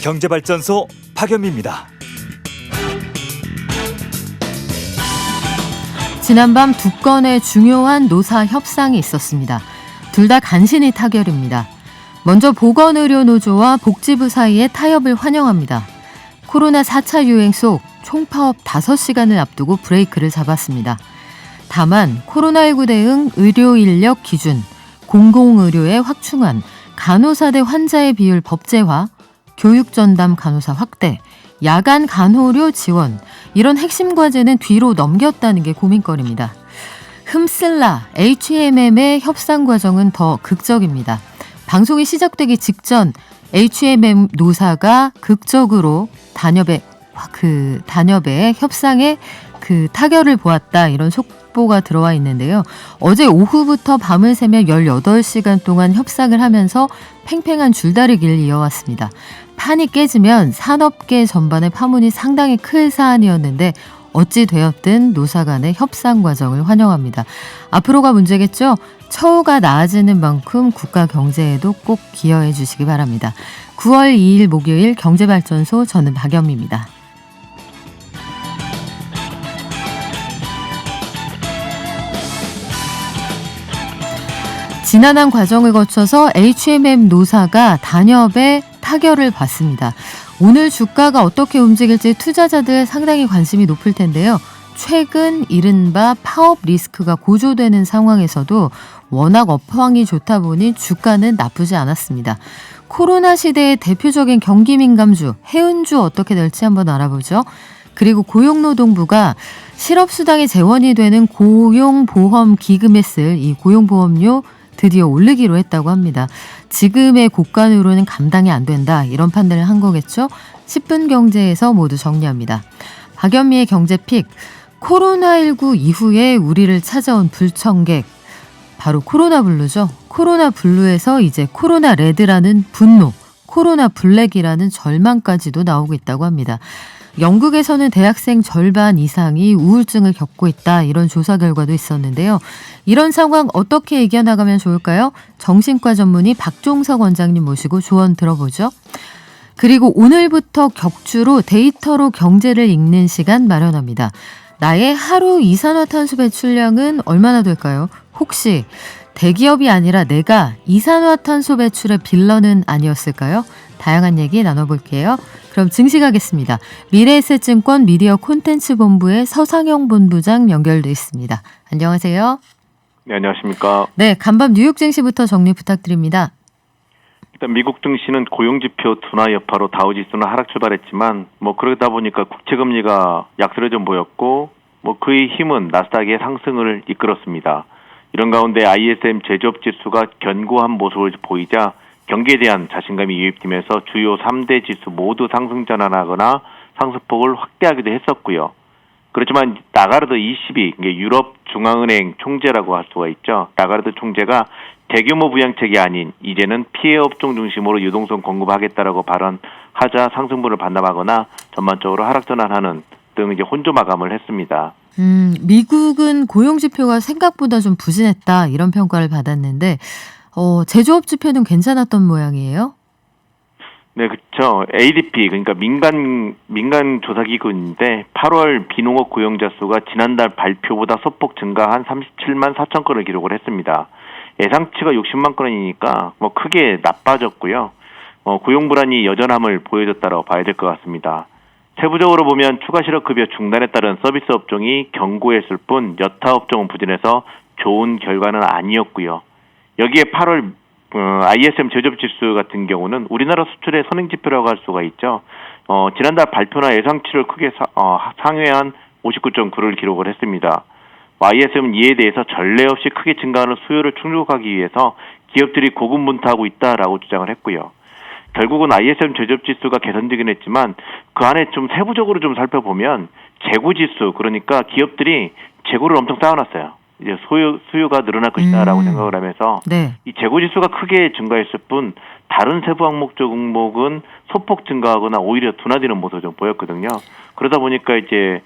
경제발전소 박연미입니다. 지난밤 두 건의 중요한 노사 협상이 있었습니다. 둘 다 간신히 타결입니다. 먼저 보건의료노조와 복지부 사이의 타협을 환영합니다. 코로나 4차 유행 속 총파업 5시간을 앞두고 브레이크를 잡았습니다. 다만 코로나19 대응 의료 인력 기준, 공공의료의 확충안, 간호사 대 환자의 비율 법제화, 교육전담 간호사 확대, 야간 간호료 지원, 이런 핵심 과제는 뒤로 넘겼다는 게 고민거리입니다. 흠쓸라 HMM의 협상 과정은 더 극적입니다. 방송이 시작되기 직전 HMM 노사가 극적으로 단협의 협상에 타결을 보았다, 이런 속보가 들어와 있는데요. 어제 오후부터 밤을 새며 18시간 동안 협상을 하면서 팽팽한 줄다리기를 이어왔습니다. 판이 깨지면 산업계 전반의 파문이 상당히 클 사안이었는데 어찌 되었든 노사 간의 협상 과정을 환영합니다. 앞으로가 문제겠죠? 처우가 나아지는 만큼 국가 경제에도 꼭 기여해 주시기 바랍니다. 9월 2일 목요일 경제발전소, 저는 박연미입니다. 지난한 과정을 거쳐서 HMM 노사가 단협의 타결을 받습니다. 오늘 주가가 어떻게 움직일지 투자자들 상당히 관심이 높을 텐데요. 최근 이른바 파업 리스크가 고조되는 상황에서도 워낙 업황이 좋다 보니 주가는 나쁘지 않았습니다. 코로나 시대의 대표적인 경기 민감주, 해운주 어떻게 될지 한번 알아보죠. 그리고 고용노동부가 실업수당의 재원이 되는 고용보험기금에 쓸 이 고용보험료 드디어 올리기로 했다고 합니다. 지금의 고간으로는 감당이 안 된다, 이런 판단을 한 거겠죠. 10분 경제에서 모두 정리합니다. 박연미의 경제픽, 코로나19 이후에 우리를 찾아온 불청객, 바로 코로나 블루죠. 코로나 블루에서 이제 코로나 레드라는 분노, 코로나 블랙이라는 절망까지도 나오고 있다고 합니다. 영국에서는 대학생 절반 이상이 우울증을 겪고 있다, 이런 조사 결과도 있었는데요. 이런 상황 어떻게 이겨나가면 좋을까요? 정신과 전문의 박종석 원장님 모시고 조언 들어보죠. 그리고 오늘부터 격주로 데이터로 경제를 읽는 시간 마련합니다. 나의 하루 이산화탄소 배출량은 얼마나 될까요? 혹시 대기업이 아니라 내가 이산화탄소 배출의 빌런은 아니었을까요? 다양한 얘기 나눠볼게요. 그럼 증식하겠습니다. 미래에셋증권 미디어 콘텐츠 본부의 서상영 본부장 연결돼 있습니다. 안녕하세요. 네, 안녕하십니까. 네, 간밤 뉴욕 증시부터 정리 부탁드립니다. 일단 미국 증시는 고용지표 둔화 여파로 다우지수는 하락 출발했지만 그러다 보니까 국채금리가 약세를 좀 보였고 그의 힘은 나스닥의 상승을 이끌었습니다. 이런 가운데 ISM 제조업 지수가 견고한 모습을 보이자 경기에 대한 자신감이 유입되면서 주요 3대 지수 모두 상승 전환하거나 상승폭을 확대하기도 했었고요. 그렇지만 라가르드 22, 유럽 중앙은행 총재라고 할 수가 있죠. 라가르드 총재가 대규모 부양책이 아닌 이제는 피해 업종 중심으로 유동성 공급하겠다라고 발언하자 상승분을 반납하거나 전반적으로 하락 전환하는 등 이제 혼조 마감을 했습니다. 미국은 고용 지표가 생각보다 좀 부진했다, 이런 평가를 받았는데 제조업 지표는 괜찮았던 모양이에요? 네, 그렇죠. ADP, 그러니까 민간 조사기구인데 8월 비농업 고용자 수가 지난달 발표보다 소폭 증가한 37만 4천 건을 기록을 했습니다. 예상치가 60만 건이니까 크게 나빠졌고요. 고용 불안이 여전함을 보여줬다고 봐야 될 것 같습니다. 세부적으로 보면 추가 실업급여 중단에 따른 서비스 업종이 견고했을 뿐 여타 업종은 부진해서 좋은 결과는 아니었고요. 여기에 8월 ISM 제조업 지수 같은 경우는 우리나라 수출의 선행지표라고 할 수가 있죠. 지난달 발표나 예상치를 크게 상회한 59.9를 기록을 했습니다. ISM은 이에 대해서 전례 없이 크게 증가하는 수요를 충족하기 위해서 기업들이 고군분투하고 있다라고 주장을 했고요. 결국은 ISM 제조업 지수가 개선되긴 했지만 그 안에 좀 세부적으로 좀 살펴보면 재고 지수, 그러니까 기업들이 재고를 엄청 쌓아놨어요. 이제 수요가 늘어날 것이다라고 생각을 하면서 네. 이 재고 지수가 크게 증가했을 뿐 다른 세부 항목 종목은 소폭 증가하거나 오히려 둔화되는 모습을 좀 보였거든요. 그러다 보니까 이제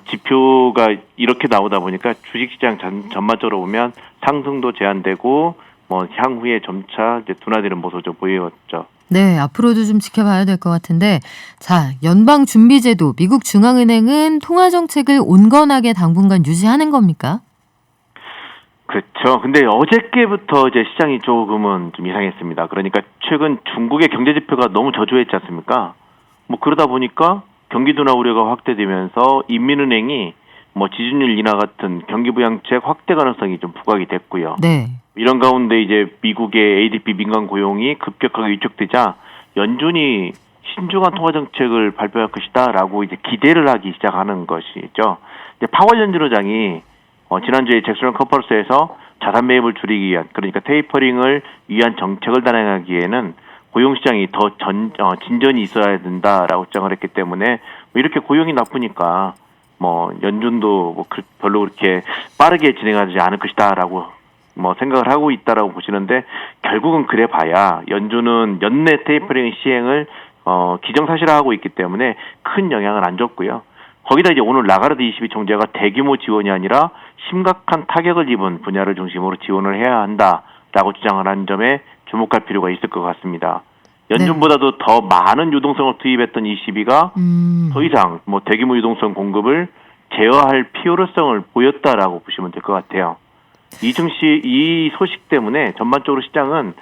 지표가 이렇게 나오다 보니까 주식시장 전반적으로 보면 상승도 제한되고 향후에 점차 이제 둔화되는 모습을 좀 보였죠. 네, 앞으로도 좀 지켜봐야 될 것 같은데, 자, 연방준비제도, 미국 중앙은행은 통화정책을 온건하게 당분간 유지하는 겁니까? 그렇죠. 근데 어저께부터 이제 시장이 조금은 좀 이상했습니다. 그러니까 최근 중국의 경제 지표가 너무 저조했지 않습니까? 뭐 그러다 보니까 경기 둔화 우려가 확대되면서 인민은행이 뭐 지준율 인하 같은 경기 부양책 확대 가능성이 좀 부각이 됐고요. 네. 이런 가운데 이제 미국의 ADP 민간 고용이 급격하게 위축되자 연준이 신중한 통화 정책을 발표할 것이다라고 이제 기대를 하기 시작하는 것이죠. 이제 파월 연준의장이 지난주에 잭슨 컨퍼런스에서 자산 매입을 줄이기 위한, 그러니까 테이퍼링을 위한 정책을 단행하기에는 고용시장이 더 진전이 있어야 된다라고 주장을 했기 때문에 뭐 이렇게 고용이 나쁘니까 뭐 연준도 뭐 별로 그렇게 빠르게 진행하지 않을 것이다라고 뭐 생각을 하고 있다라고 보시는데, 결국은 그래 봐야 연준은 연내 테이퍼링 시행을 기정사실화하고 있기 때문에 큰 영향을 안 줬고요. 거기다 이제 오늘 라가르드 ECB 총재가 대규모 지원이 아니라 심각한 타격을 입은 분야를 중심으로 지원을 해야 한다라고 주장을 한 점에 주목할 필요가 있을 것 같습니다. 연준보다도 더 많은 유동성을 투입했던 ECB가 더 이상 뭐 대규모 유동성 공급을 제어할 필요성을 보였다라고 보시면 될 것 같아요. 이 소식 때문에 전반적으로 시장은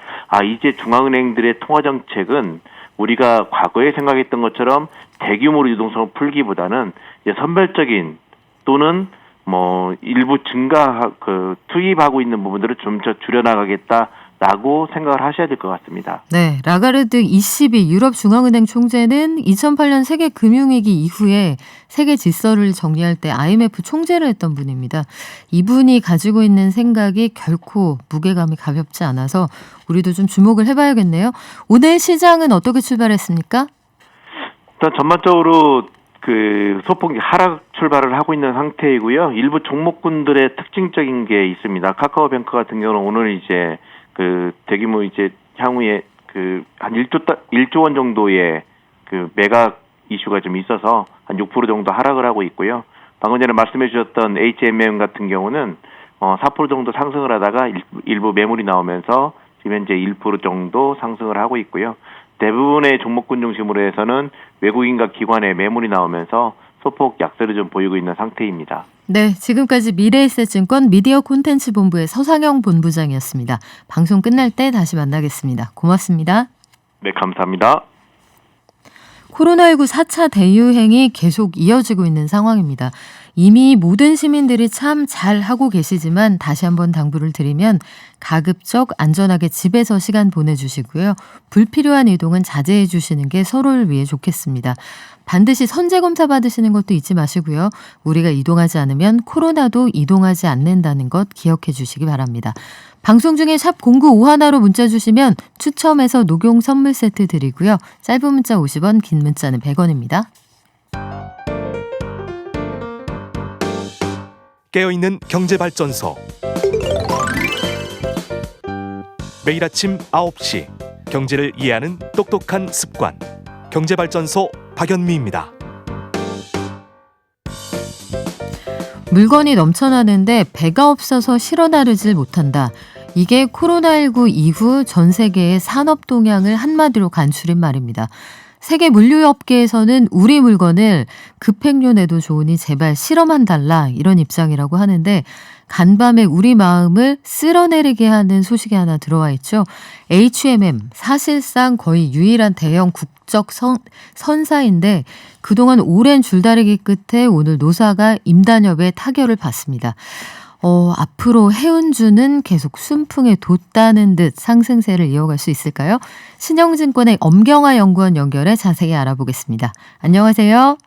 이제 중앙은행들의 통화 정책은 우리가 과거에 생각했던 것처럼 대규모로 유동성을 풀기보다는 이제 선별적인 또는 뭐 일부 투입하고 있는 부분들을 좀 더 줄여나가겠다라고 생각을 하셔야 될 것 같습니다. 네, 라가르드 ECB 유럽 중앙은행 총재는 2008년 세계 금융위기 이후에 세계 질서를 정리할 때 IMF 총재를 했던 분입니다. 이분이 가지고 있는 생각이 결코 무게감이 가볍지 않아서 우리도 좀 주목을 해봐야겠네요. 오늘 시장은 어떻게 출발했습니까? 일단 전반적으로 소폭 하락 출발을 하고 있는 상태이고요. 일부 종목군들의 특징적인 게 있습니다. 카카오뱅크 같은 경우는 오늘 이제 대규모 이제 향후에 한 1조 원 정도의 매각 이슈가 좀 있어서 한 6% 정도 하락을 하고 있고요. 방금 전에 말씀해 주셨던 HMM 같은 경우는 4% 정도 상승을 하다가 일부 매물이 나오면서 지금 현재 1% 정도 상승을 하고 있고요. 대부분의 종목군 중심으로 해서는 외국인과 기관의 매물이 나오면서 소폭 약세를 좀 보이고 있는 상태입니다. 네, 지금까지 미래에셋증권 미디어 콘텐츠 본부의 서상영 본부장이었습니다. 방송 끝날 때 다시 만나겠습니다. 고맙습니다. 네, 감사합니다. 코로나19 4차 대유행이 계속 이어지고 있는 상황입니다. 이미 모든 시민들이 참 잘하고 계시지만 다시 한번 당부를 드리면 가급적 안전하게 집에서 시간 보내주시고요. 불필요한 이동은 자제해 주시는 게 서로를 위해 좋겠습니다. 반드시 선제검사 받으시는 것도 잊지 마시고요. 우리가 이동하지 않으면 코로나도 이동하지 않는다는 것 기억해 주시기 바랍니다. 방송 중에 샵 0951로 문자 주시면 추첨해서 녹용 선물 세트 드리고요. 짧은 문자 50원, 긴 문자는 100원입니다. 깨어있는 경제발전소. 매일 아침 9시 경제를 이해하는 똑똑한 습관. 경제발전소 박연미입니다. 물건이 넘쳐나는데 배가 없어서 실어 나르질 못한다. 이게 코로나19 이후 전 세계의 산업 동향을 한마디로 간추린 말입니다. 세계 물류업계에서는 우리 물건을 급행료 내도 좋으니 제발 실어만 달라 이런 입장이라고 하는데, 간밤에 우리 마음을 쓸어내리게 하는 소식이 하나 들어와 있죠. H&M, 사실상 거의 유일한 대형 국적 선사인데 그동안 오랜 줄다리기 끝에 오늘 노사가 임단협의 타결을 받습니다. 앞으로 해운주는 계속 순풍에 돋다는 듯 상승세를 이어갈 수 있을까요? 신영증권의 엄경화 연구원 연결해 자세히 알아보겠습니다. 안녕하세요.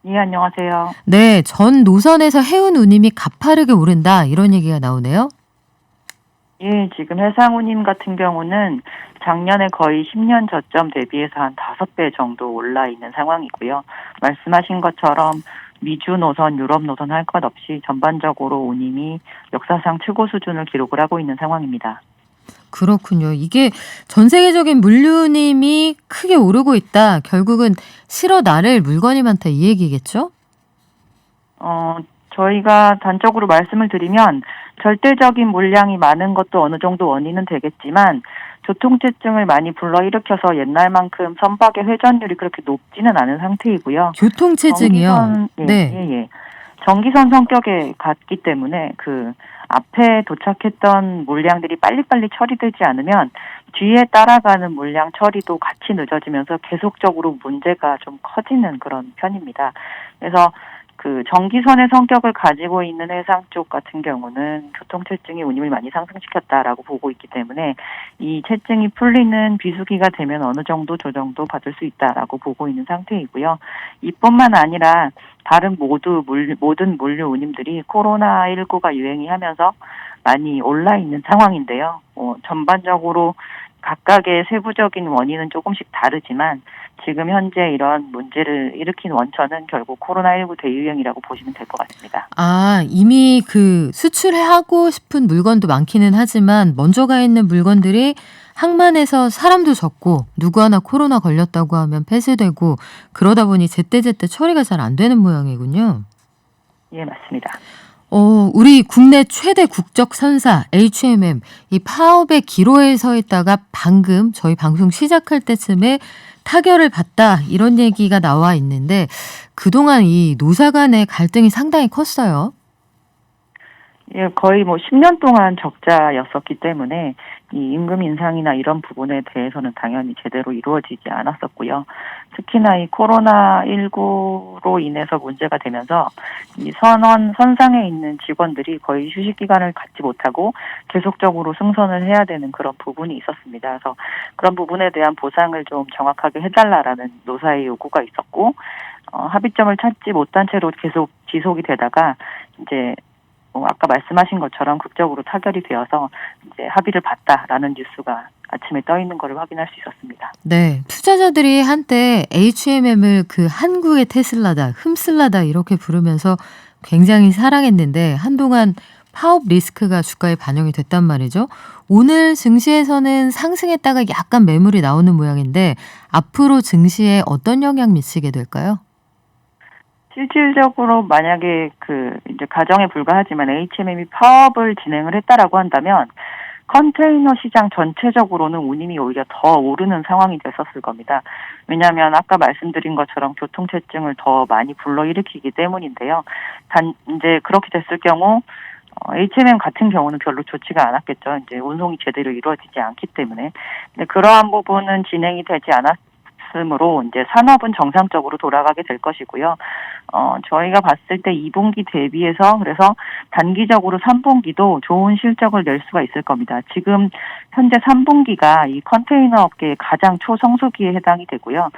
네, 안녕하세요. 네, 전 노선에서 해운 운임이 가파르게 오른다 이런 얘기가 나오네요. 예, 지금 해상 운임 같은 경우는 작년에 거의 10년 저점 대비해서 한 5배 정도 올라 있는 상황이고요. 말씀하신 것처럼 미주 노선, 유럽 노선 할 것 없이 전반적으로 운임이 역사상 최고 수준을 기록을 하고 있는 상황입니다. 그렇군요. 이게 전 세계적인 물류님이 크게 오르고 있다. 결국은 실어 나를 물건이 많다 이 얘기겠죠? 저희가 단적으로 말씀을 드리면 절대적인 물량이 많은 것도 어느 정도 원인은 되겠지만 교통체증을 많이 불러일으켜서 옛날만큼 선박의 회전율이 그렇게 높지는 않은 상태이고요. 교통체증이요. 전기선, 네. 전기선 성격에 같기 때문에 그 앞에 도착했던 물량들이 빨리빨리 처리되지 않으면 뒤에 따라가는 물량 처리도 같이 늦어지면서 계속적으로 문제가 좀 커지는 그런 편입니다. 그래서 그 전기선의 성격을 가지고 있는 해상 쪽 같은 경우는 교통체증이 운임을 많이 상승시켰다라고 보고 있기 때문에 이 체증이 풀리는 비수기가 되면 어느 정도 조정도 받을 수 있다라고 보고 있는 상태이고요. 이뿐만 아니라 다른 모든 물류 운임들이 코로나19가 유행이 하면서 많이 올라 있는 상황인데요. 전반적으로 각각의 세부적인 원인은 조금씩 다르지만 지금 현재 이런 문제를 일으킨 원천은 결국 코로나19 대유행이라고 보시면 될 것 같습니다. 아, 이미 그 수출하고 싶은 물건도 많기는 하지만 먼저 가 있는 물건들이 항만해서 사람도 적고 누구 하나 코로나 걸렸다고 하면 폐쇄되고 그러다 보니 제때제때 처리가 잘 안 되는 모양이군요. 예, 맞습니다. 우리 국내 최대 국적 선사 HMM 이 파업의 기로에 서 있다가 방금 저희 방송 시작할 때쯤에 타결을 받다 이런 얘기가 나와 있는데 그동안 이 노사 간의 갈등이 상당히 컸어요. 예, 거의 10년 동안 적자였었기 때문에 이 임금 인상이나 이런 부분에 대해서는 당연히 제대로 이루어지지 않았었고요. 특히나 이 코로나19로 인해서 문제가 되면서 이 선상에 있는 직원들이 거의 휴식 기간을 갖지 못하고 계속적으로 승선을 해야 되는 그런 부분이 있었습니다. 그래서 그런 부분에 대한 보상을 좀 정확하게 해달라라는 노사의 요구가 있었고, 합의점을 찾지 못한 채로 계속 지속이 되다가 이제 아까 말씀하신 것처럼 극적으로 타결이 되어서 이제 합의를 봤다라는 뉴스가 아침에 떠 있는 것을 확인할 수 있었습니다. 네, 투자자들이 한때 HMM을 그 한국의 테슬라다, 흠슬라다 이렇게 부르면서 굉장히 사랑했는데 한동안 파업 리스크가 주가에 반영이 됐단 말이죠. 오늘 증시에서는 상승했다가 약간 매물이 나오는 모양인데 앞으로 증시에 어떤 영향 미치게 될까요? 실질적으로 만약에 이제 가정에 불과하지만 HMM이 파업을 진행을 했다라고 한다면 컨테이너 시장 전체적으로는 운임이 오히려 더 오르는 상황이 됐었을 겁니다. 왜냐하면 아까 말씀드린 것처럼 교통체증을 더 많이 불러일으키기 때문인데요. 이제 그렇게 됐을 경우 HMM 같은 경우는 별로 좋지가 않았겠죠. 이제 운송이 제대로 이루어지지 않기 때문에. 근데 그러한 부분은 진행이 되지 않았으므로 이제 산업은 정상적으로 돌아가게 될 것이고요. 저희가 봤을 때 2분기 대비해서 그래서 단기적으로 3분기도 좋은 실적을 낼 수가 있을 겁니다. 지금 현재 3분기가 이 컨테이너 업계의 가장 초성수기에 해당이 되고요.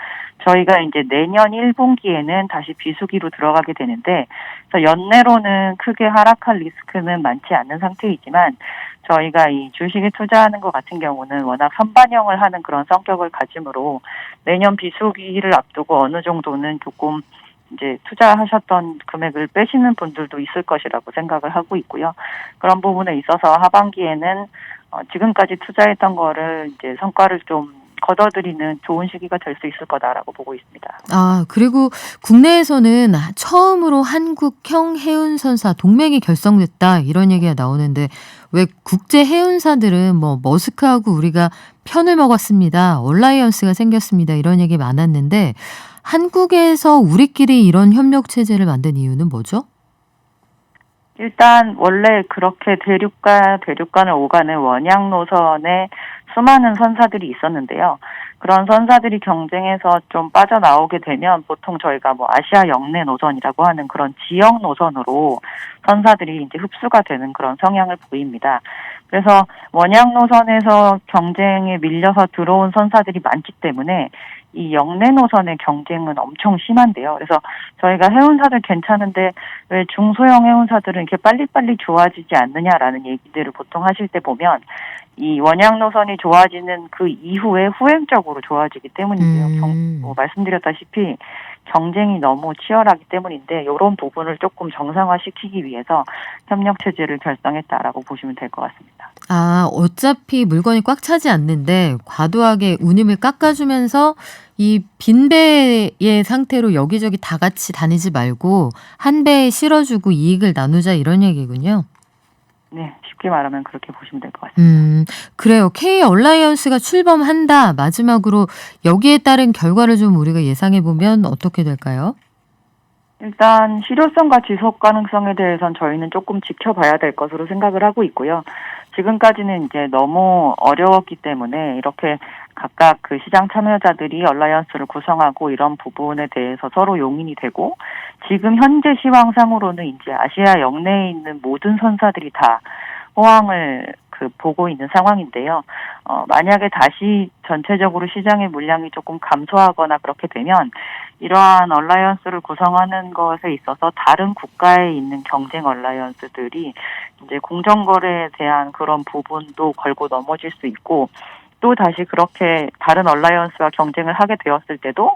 저희가 이제 내년 1분기에는 다시 비수기로 들어가게 되는데 그래서 연내로는 크게 하락할 리스크는 많지 않는 상태이지만 저희가 이 주식에 투자하는 것 같은 경우는 워낙 선반영을 하는 그런 성격을 가지므로 내년 비수기를 앞두고 어느 정도는 조금 이제 투자하셨던 금액을 빼시는 분들도 있을 것이라고 생각을 하고 있고요. 그런 부분에 있어서 하반기에는 지금까지 투자했던 거를 이제 성과를 좀 거둬들이는 좋은 시기가 될 수 있을 거다라고 보고 있습니다. 아, 그리고 국내에서는 처음으로 한국형 해운선사 동맹이 결성됐다 이런 얘기가 나오는데 왜 국제 해운사들은 머스크하고 우리가 편을 먹었습니다. 얼라이언스가 생겼습니다. 이런 얘기 많았는데 한국에서 우리끼리 이런 협력 체제를 만든 이유는 뭐죠? 일단 원래 그렇게 대륙간을 오가는 원양 노선에 수많은 선사들이 있었는데요. 그런 선사들이 경쟁에서 좀 빠져나오게 되면 보통 저희가 아시아 영내 노선이라고 하는 그런 지역 노선으로 선사들이 이제 흡수가 되는 그런 성향을 보입니다. 그래서 원양 노선에서 경쟁에 밀려서 들어온 선사들이 많기 때문에 이 영내 노선의 경쟁은 엄청 심한데요. 그래서 저희가 해운사들 괜찮은데 왜 중소형 해운사들은 이렇게 빨리빨리 좋아지지 않느냐라는 얘기들을 보통 하실 때 보면 이 원양 노선이 좋아지는 그 이후에 후행적으로 좋아지기 때문인데요. 말씀드렸다시피 경쟁이 너무 치열하기 때문인데 이런 부분을 조금 정상화시키기 위해서 협력 체제를 결성했다라고 보시면 될 것 같습니다. 아, 어차피 물건이 꽉 차지 않는데 과도하게 운임을 깎아주면서 이 빈배의 상태로 여기저기 다 같이 다니지 말고 한 배에 실어주고 이익을 나누자 이런 얘기군요. 네, 쉽게 말하면 그렇게 보시면 될 것 같습니다. 그래요. K 얼라이언스가 출범한다. 마지막으로 여기에 따른 결과를 좀 우리가 예상해 보면 어떻게 될까요? 일단 실효성과 지속 가능성에 대해선 저희는 조금 지켜봐야 될 것으로 생각을 하고 있고요. 지금까지는 이제 너무 어려웠기 때문에 이렇게 각각 그 시장 참여자들이 얼라이언스를 구성하고 이런 부분에 대해서 서로 용인이 되고, 지금 현재 시황상으로는 이제 아시아 역내에 있는 모든 선사들이 다 호황을 보고 있는 상황인데요. 만약에 다시 전체적으로 시장의 물량이 조금 감소하거나 그렇게 되면 이러한 얼라이언스를 구성하는 것에 있어서 다른 국가에 있는 경쟁 얼라이언스들이 이제 공정거래에 대한 그런 부분도 걸고 넘어질 수 있고, 또 다시 그렇게 다른 얼라이언스와 경쟁을 하게 되었을 때도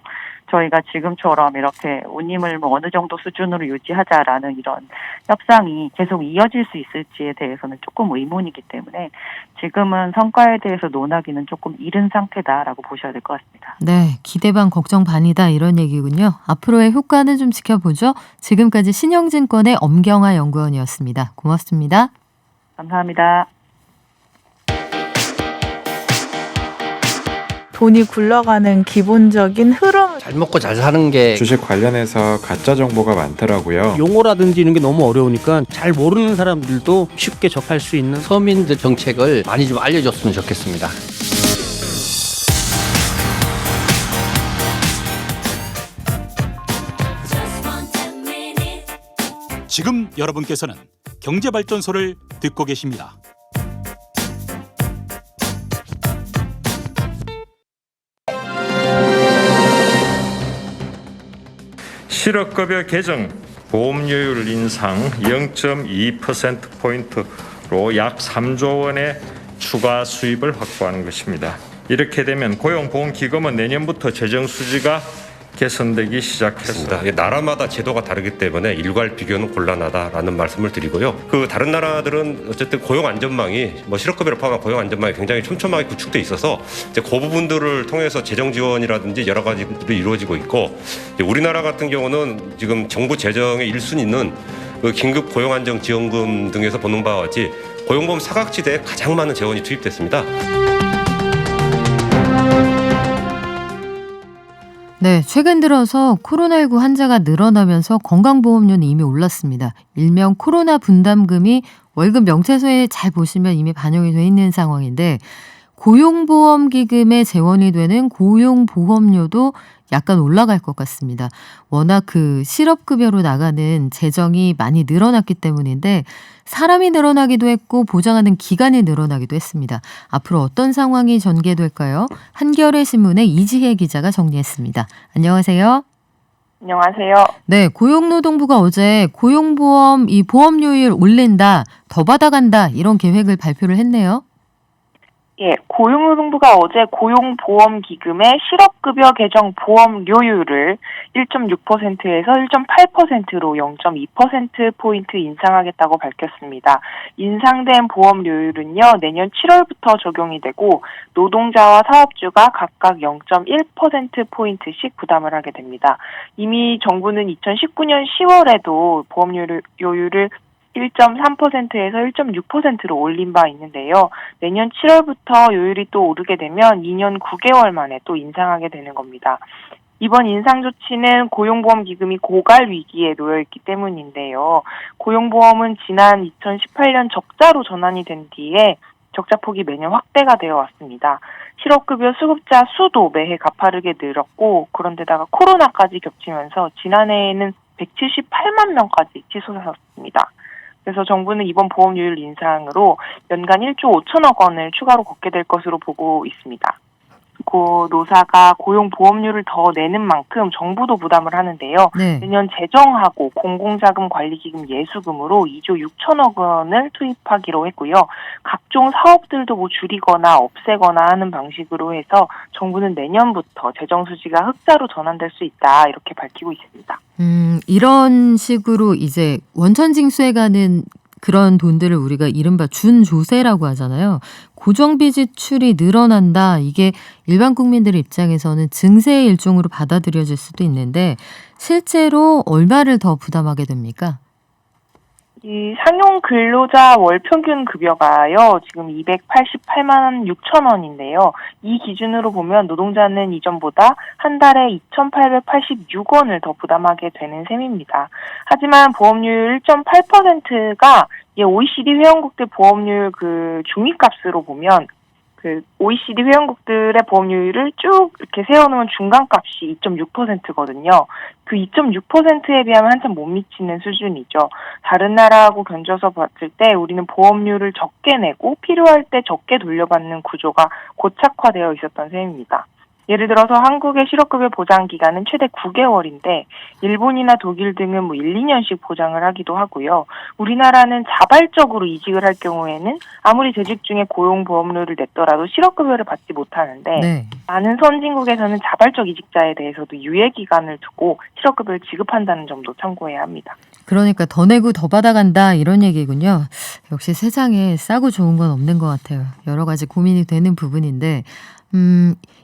저희가 지금처럼 이렇게 운임을 어느 정도 수준으로 유지하자라는 이런 협상이 계속 이어질 수 있을지에 대해서는 조금 의문이기 때문에 지금은 성과에 대해서 논하기는 조금 이른 상태다라고 보셔야 될 것 같습니다. 네, 기대 반 걱정 반이다 이런 얘기군요. 앞으로의 효과는 좀 지켜보죠. 지금까지 신영증권의 엄경아 연구원이었습니다. 고맙습니다. 감사합니다. 돈이 굴러가는 기본적인 흐름. 잘 먹고 잘 사는 게 주식 관련해서 가짜 정보가 많더라고요. 용어라든지 이런 게 너무 어려우니까 잘 모르는 사람들도 쉽게 접할 수 있는 서민들 정책을 많이 좀 알려줬으면 좋겠습니다. 지금 여러분께서는 경제발전소를 듣고 계십니다. 실업급여 개정 보험료율 인상 0.2%포인트로 약 3조 원의 추가 수입을 확보하는 것입니다. 이렇게 되면 고용보험기금은 내년부터 재정 수지가 개선되기 시작했습니다. 나라마다 제도가 다르기 때문에 일괄 비교는 곤란하다라는 말씀을 드리고요. 다른 나라들은 어쨌든 고용 안전망이 실업급여를 포함한 고용 안전망이 굉장히 촘촘하게 구축돼 있어서 이제 그 부분들을 통해서 재정 지원이라든지 여러 가지들이 이루어지고 있고, 우리나라 같은 경우는 지금 정부 재정의 1순위는 긴급 고용 안정 지원금 등에서 보는 바와 같이 고용보험 사각지대에 가장 많은 재원이 투입됐습니다. 네, 최근 들어서 코로나19 환자가 늘어나면서 건강보험료는 이미 올랐습니다. 일명 코로나 분담금이 월급 명세서에 잘 보시면 이미 반영이 돼 있는 상황인데, 고용보험기금에 재원이 되는 고용보험료도 약간 올라갈 것 같습니다. 워낙 실업급여로 나가는 재정이 많이 늘어났기 때문인데, 사람이 늘어나기도 했고 보장하는 기간이 늘어나기도 했습니다. 앞으로 어떤 상황이 전개될까요? 한겨레 신문의 이지혜 기자가 정리했습니다. 안녕하세요. 안녕하세요. 네, 고용노동부가 어제 고용보험 보험료율 올린다, 더 받아간다 이런 계획을 발표를 했네요. 예, 고용노동부가 어제 고용보험기금의 실업급여 개정 보험료율을 1.6%에서 1.8%로 0.2%포인트 인상하겠다고 밝혔습니다. 인상된 보험료율은요, 내년 7월부터 적용이 되고 노동자와 사업주가 각각 0.1%포인트씩 부담을 하게 됩니다. 이미 정부는 2019년 10월에도 보험료율을 1.3%에서 1.6%로 올린 바 있는데요. 내년 7월부터 요율이 또 오르게 되면 2년 9개월 만에 또 인상하게 되는 겁니다. 이번 인상 조치는 고용보험기금이 고갈 위기에 놓여있기 때문인데요. 고용보험은 지난 2018년 적자로 전환이 된 뒤에 적자폭이 매년 확대가 되어 왔습니다. 실업급여 수급자 수도 매해 가파르게 늘었고, 그런데다가 코로나까지 겹치면서 지난해에는 178만 명까지 치솟았습니다. 그래서 정부는 이번 보험료율 인상으로 연간 1조 5천억 원을 추가로 걷게 될 것으로 보고 있습니다. 노사가 고용보험료를 더 내는 만큼 정부도 부담을 하는데요. 네. 내년 재정하고 공공자금 관리기금 예수금으로 2조 6천억 원을 투입하기로 했고요. 각종 사업들도 줄이거나 없애거나 하는 방식으로 해서 정부는 내년부터 재정 수지가 흑자로 전환될 수 있다, 이렇게 밝히고 있습니다. 이런 식으로 이제 원천징수해 가는 그런 돈들을 우리가 이른바 준조세라고 하잖아요. 고정비 지출이 늘어난다. 이게 일반 국민들 입장에서는 증세의 일종으로 받아들여질 수도 있는데, 실제로 얼마를 더 부담하게 됩니까? 이 상용 근로자 월 평균 급여가요, 지금 288만 6천 원인데요. 이 기준으로 보면 노동자는 이전보다 한 달에 2,886원을 더 부담하게 되는 셈입니다. 하지만 보험료율 1.8%가 OECD 회원국들 보험료율 그 중위값으로 보면 그 OECD 회원국들의 보험료율을 쭉 이렇게 세워놓은 중간값이 2.6%거든요. 그 2.6%에 비하면 한참 못 미치는 수준이죠. 다른 나라하고 견줘서 봤을 때 우리는 보험료를 적게 내고 필요할 때 적게 돌려받는 구조가 고착화되어 있었던 셈입니다. 예를 들어서 한국의 실업급여 보장 기간은 최대 9개월인데 일본이나 독일 등은 1, 2년씩 보장을 하기도 하고요. 우리나라는 자발적으로 이직을 할 경우에는 아무리 재직 중에 고용보험료를 냈더라도 실업급여를 받지 못하는데 네. 많은 선진국에서는 자발적 이직자에 대해서도 유예기간을 두고 실업급여를 지급한다는 점도 참고해야 합니다. 그러니까 더 내고 더 받아간다 이런 얘기군요. 역시 세상에 싸고 좋은 건 없는 것 같아요. 여러 가지 고민이 되는 부분인데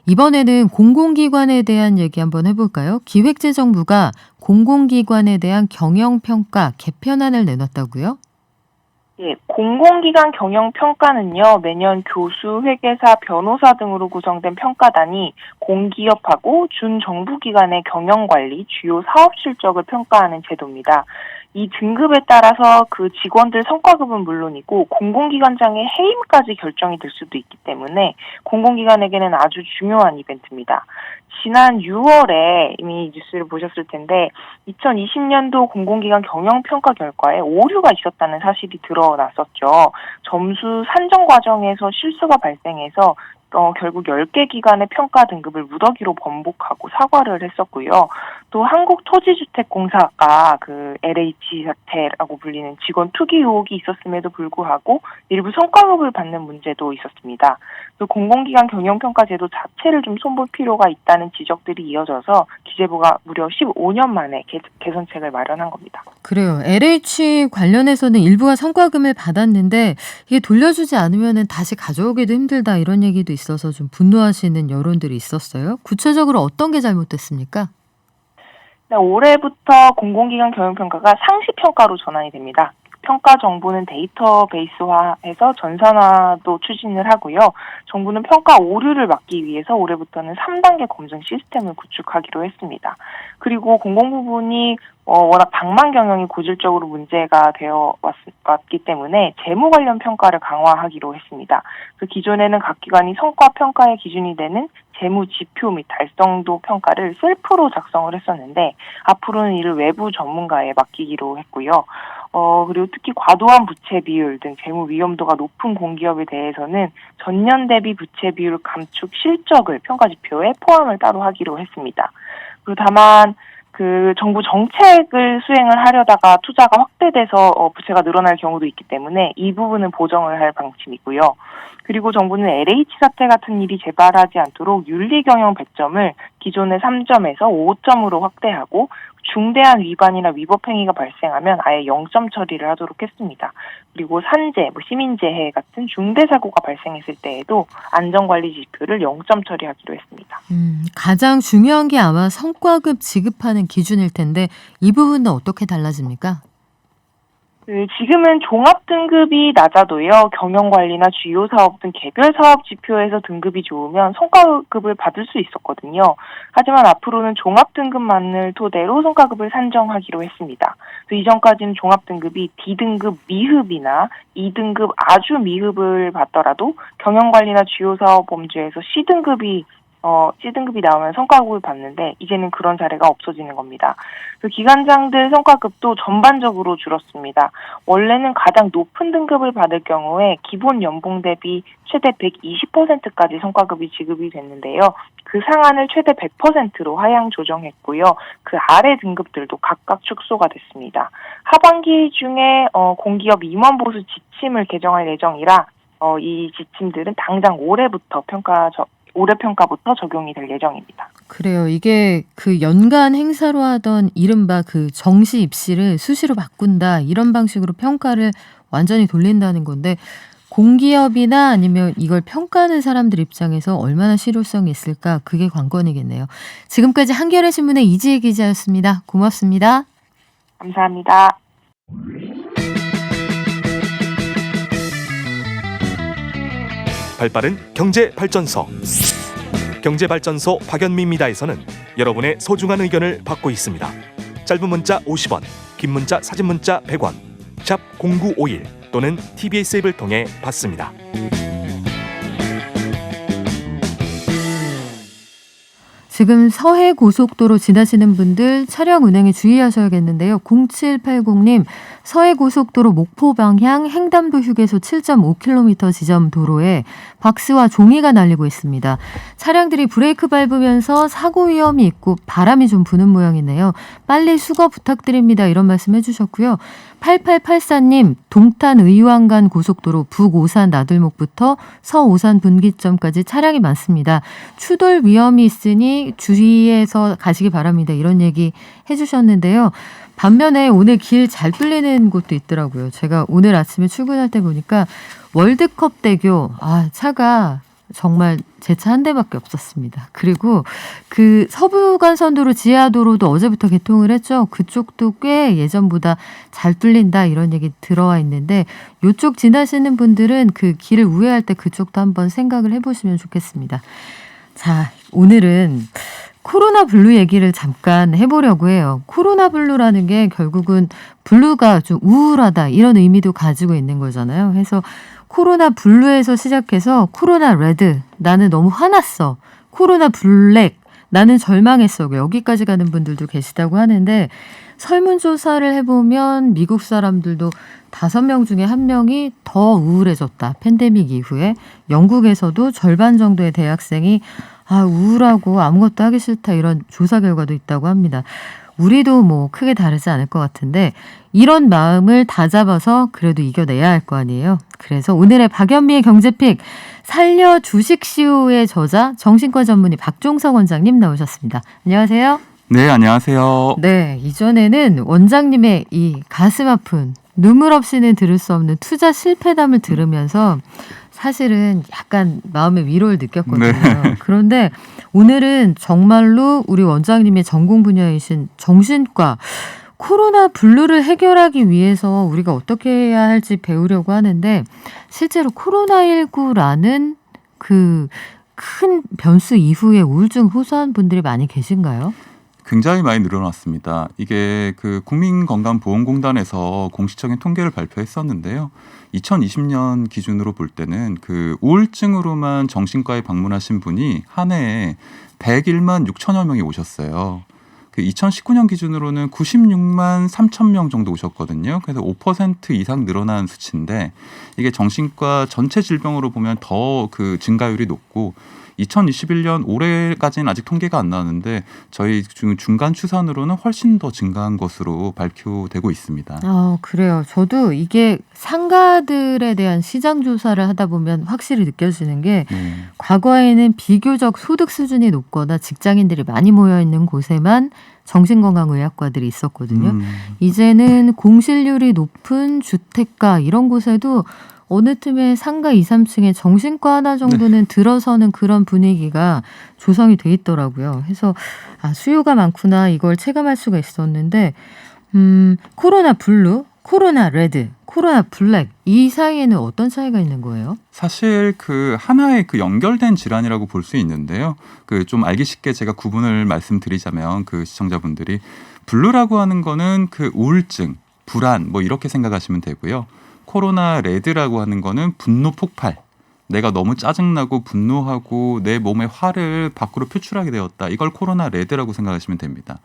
이번에는 공공기관에 대한 얘기 한번 해볼까요? 기획재정부가 공공기관에 대한 경영평가 개편안을 내놨다고요? 예, 공공기관 경영평가는요, 매년 교수, 회계사, 변호사 등으로 구성된 평가단이 공기업하고 준정부기관의 경영관리, 주요 사업 실적을 평가하는 제도입니다. 이 등급에 따라서 그 직원들 성과급은 물론이고 공공기관장의 해임까지 결정이 될 수도 있기 때문에 공공기관에게는 아주 중요한 이벤트입니다. 지난 6월에 이미 뉴스를 보셨을 텐데 2020년도 공공기관 경영평가 결과에 오류가 있었다는 사실이 드러났었죠. 점수 산정 과정에서 실수가 발생해서 결국 10개 기관의 평가 등급을 무더기로 번복하고 사과를 했었고요. 또 한국토지주택공사가 그 LH 사태라고 불리는 직원 투기 의혹이 있었음에도 불구하고 일부 성과급을 받는 문제도 있었습니다. 또 공공기관 경영평가 제도 자체를 좀 손볼 필요가 있다는 지적들이 이어져서 기재부가 무려 15년 만에 개선책을 마련한 겁니다. 그래요. LH 관련해서는 일부가 성과금을 받았는데 이게 돌려주지 않으면 다시 가져오기도 힘들다 이런 얘기도 있어서 좀 분노하시는 여론들이 있었어요. 구체적으로 어떤 게 잘못됐습니까? 네, 올해부터 공공기관 경영평가가 상시평가로 전환이 됩니다. 평가 정보는 데이터베이스화해서 전산화도 추진을 하고요. 정부는 평가 오류를 막기 위해서 올해부터는 3단계 검증 시스템을 구축하기로 했습니다. 그리고 공공부문이 워낙 방만 경영이 고질적으로 문제가 되어 왔기 때문에 재무 관련 평가를 강화하기로 했습니다. 그 기존에는 각 기관이 성과 평가의 기준이 되는 재무 지표 및 달성도 평가를 셀프로 작성을 했었는데 앞으로는 이를 외부 전문가에 맡기기로 했고요. 그리고 특히 과도한 부채 비율 등 재무 위험도가 높은 공기업에 대해서는 전년 대비 부채 비율 감축 실적을 평가 지표에 포함을 따로 하기로 했습니다. 그리고 다만 그 정부 정책을 수행을 하려다가 투자가 확대돼서 부채가 늘어날 경우도 있기 때문에 이 부분은 보정을 할 방침이고요. 그리고 정부는 LH 사태 같은 일이 재발하지 않도록 윤리경영 배점을 기존의 3점에서 5점으로 확대하고 중대한 위반이나 위법 행위가 발생하면 아예 0점 처리를 하도록 했습니다. 그리고 산재, 시민재해 같은 중대 사고가 발생했을 때에도 안전관리 지표를 0점 처리하기로 했습니다. 가장 중요한 게 아마 성과급 지급하는 기준일 텐데 이 부분은 어떻게 달라집니까? 지금은 종합 등급이 낮아도요, 경영관리나 주요 사업 등 개별 사업 지표에서 등급이 좋으면 성과급을 받을 수 있었거든요. 하지만 앞으로는 종합 등급만을 토대로 성과급을 산정하기로 했습니다. 이전까지는 종합 등급이 D등급 미흡이나 2등급 아주 미흡을 받더라도 경영관리나 주요 사업 범주에서 C등급이 나오면 성과급을 받는데 이제는 그런 사례가 없어지는 겁니다. 기관장들 성과급도 전반적으로 줄었습니다. 원래는 가장 높은 등급을 받을 경우에 기본 연봉 대비 최대 120%까지 성과급이 지급이 됐는데요. 그 상한을 최대 100%로 하향 조정했고요. 그 아래 등급들도 각각 축소가 됐습니다. 하반기 중에 공기업 임원보수 지침을 개정할 예정이라 이 지침들은 당장 올해 평가부터 적용이 될 예정입니다. 그래요. 이게 그 연간 행사로 하던 이른바 그 정시 입시를 수시로 바꾼다 이런 방식으로 평가를 완전히 돌린다는 건데 공기업이나 아니면 이걸 평가하는 사람들 입장에서 얼마나 실효성이 있을까 그게 관건이겠네요. 지금까지 한겨레 신문의 이지혜 기자였습니다. 고맙습니다. 감사합니다. 발빠른 경제발전소. 경제발전소 박연미입니다에서는 여러분의 소중한 의견을 받고 있습니다. 짧은 문자 50원, 긴 문자 사진 문자 100원, 샵 0951 또는 TBS 앱을 통해 받습니다. 지금 서해 고속도로 지나시는 분들 차량 운행에 주의하셔야겠는데요. 0780님, 서해 고속도로 목포 방향 횡담도 휴게소 7.5km 지점 도로에 박스와 종이가 날리고 있습니다. 차량들이 브레이크 밟으면서 사고 위험이 있고 바람이 좀 부는 모양이네요. 빨리 수거 부탁드립니다. 이런 말씀 해주셨고요. 8884님, 동탄 의왕간 고속도로 북오산 나들목부터 서오산 분기점까지 차량이 많습니다. 추돌 위험이 있으니 주의해서 가시기 바랍니다. 이런 얘기 해주셨는데요. 반면에 오늘 길 잘 뚫리는 곳도 있더라고요. 제가 오늘 아침에 출근할 때 보니까 월드컵 대교, 차가 정말 제 차 한 대밖에 없었습니다. 그리고 그 서부간선도로 지하도로도 어제부터 개통을 했죠. 그쪽도 꽤 예전보다 잘 뚫린다 이런 얘기 들어와 있는데 이쪽 지나시는 분들은 그 길을 우회할 때 그쪽도 한번 생각을 해보시면 좋겠습니다. 자, 오늘은 코로나 블루 얘기를 잠깐 해보려고 해요. 코로나 블루라는 게 결국은 블루가 좀 우울하다 이런 의미도 가지고 있는 거잖아요. 그래서 코로나 블루에서 시작해서 코로나 레드, 나는 너무 화났어. 코로나 블랙, 나는 절망했어. 여기까지 가는 분들도 계시다고 하는데 설문조사를 해보면 미국 사람들도 5명 중에 1명이 더 우울해졌다. 팬데믹 이후에. 영국에서도 절반 정도의 대학생이 우울하고 아무것도 하기 싫다 이런 조사 결과도 있다고 합니다. 우리도 뭐 크게 다르지 않을 것 같은데 이런 마음을 다잡아서 그래도 이겨내야 할 거 아니에요. 그래서 오늘의 박연미의 경제픽 살려 주식시우의 저자 정신과 전문의 박종석 원장님 나오셨습니다. 안녕하세요. 네, 안녕하세요. 네, 이전에는 원장님의 이 가슴 아픈 눈물 없이는 들을 수 없는 투자 실패담을 들으면서 사실은 약간 마음의 위로를 느꼈거든요. 네. 그런데 오늘은 정말로 우리 원장님의 전공 분야이신 정신과 코로나 블루를 해결하기 위해서 우리가 어떻게 해야 할지 배우려고 하는데 실제로 코로나19라는 그 큰 변수 이후에 우울증 호소한 분들이 많이 계신가요? 굉장히 많이 늘어났습니다. 이게 그 국민건강보험공단에서 공식적인 통계를 발표했었는데요. 2020년 기준으로 볼 때는 그 우울증으로만 정신과에 방문하신 분이 한 해에 101만 6천여 명이 오셨어요. 그 2019년 기준으로는 96만 3천 명 정도 오셨거든요. 그래서 5% 이상 늘어난 수치인데 이게 정신과 전체 질병으로 보면 더 그 증가율이 높고 2021년 올해까지는 아직 통계가 안 나왔는데 저희 중간 추산으로는 훨씬 더 증가한 것으로 발표되고 있습니다. 그래요. 저도 이게 상가들에 대한 시장 조사를 하다 보면 확실히 느껴지는 게 과거에는 비교적 소득 수준이 높거나 직장인들이 많이 모여 있는 곳에만 정신건강의학과들이 있었거든요. 이제는 공실률이 높은 주택가 이런 곳에도 어느 틈에 상가 2, 3층에 정신과 하나 정도는 들어서는 그런 분위기가 조성이 돼 있더라고요. 그래서 수요가 많구나 이걸 체감할 수가 있었는데 코로나 블루, 코로나 레드, 코로나 블랙 이 사이에는 어떤 차이가 있는 거예요? 사실 그 하나의 그 연결된 질환이라고 볼 수 있는데요. 그 좀 알기 쉽게 제가 구분을 말씀드리자면 그 시청자분들이 블루라고 하는 거는 그 우울증, 불안 뭐 이렇게 생각하시면 되고요. 코로나 레드라고 하는 거는 분노 폭발. 내가 너무 짜증나고 분노하고 내 몸의 화를 밖으로 표출하게 되었다. 이걸 코로나 레드라고 생각하시면 됩니다.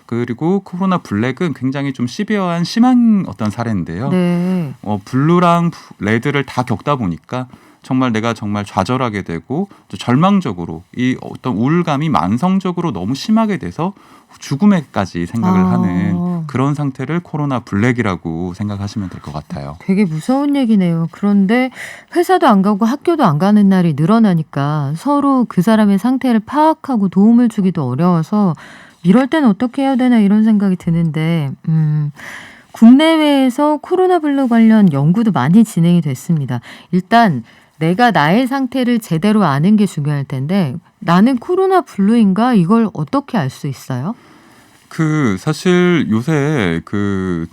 그리고 코로나 블랙은 굉장히 좀 시비어한 심한 어떤 사례인데요. 네. 블루랑 레드를 다 겪다 보니까 정말 내가 정말 좌절하게 되고 절망적으로 이 어떤 우울감이 만성적으로 너무 심하게 돼서 죽음에까지 생각을 하는 그런 상태를 코로나 블랙이라고 생각하시면 될 것 같아요. 되게 무서운 얘기네요. 그런데 회사도 안 가고 학교도 안 가는 날이 늘어나니까 서로 그 사람의 상태를 파악하고 도움을 주기도 어려워서 이럴 땐 어떻게 해야 되나 이런 생각이 드는데 국내외에서 코로나 블루 관련 연구도 많이 진행이 됐습니다. 일단 내가 나의 상태를 제대로 아는 게 중요할 텐데 나는 코로나 블루인가 이걸 어떻게 알 수 있어요? 사실 요새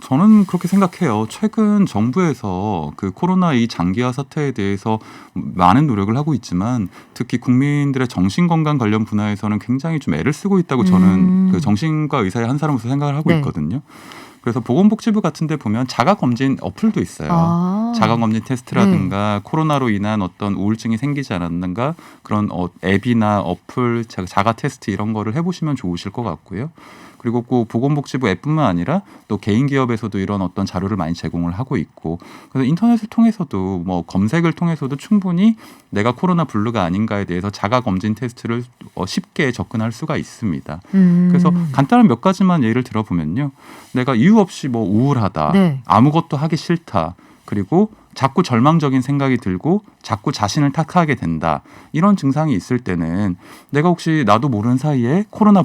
저는 그렇게 생각해요. 최근 정부에서 코로나 이 장기화 사태에 대해서 많은 노력을 하고 있지만 특히 국민들의 정신건강 관련 분야에서는 굉장히 좀 애를 쓰고 있다고 저는 정신과 의사의 한 사람으로서 생각을 하고 있거든요. 그래서 보건복지부 같은 데 보면 자가검진 어플도 있어요. 자가검진 테스트라든가 코로나로 인한 어떤 우울증이 생기지 않았는가 그런 앱이나 어플, 자가 테스트 이런 거를 해보시면 좋으실 것 같고요. 그리고 꼭 보건복지부 앱뿐만 아니라 또 개인 기업에서도 이런 어떤 자료를 많이 제공을 하고 있고 그래서 인터넷을 통해서도 뭐 검색을 통해서도 충분히 내가 코로나 블루가 아닌가에 대해서 자가 검진 테스트를 쉽게 접근할 수가 있습니다. 그래서 간단한 몇 가지만 예를 들어보면요. 내가 이유 없이 뭐 우울하다, 아무것도 하기 싫다, 그리고 자꾸 절망적인 생각이 들고 자꾸 자신을 탓하게 된다. 이런 증상이 있을 때는 내가 혹시 나도 모르는 사이에 코로나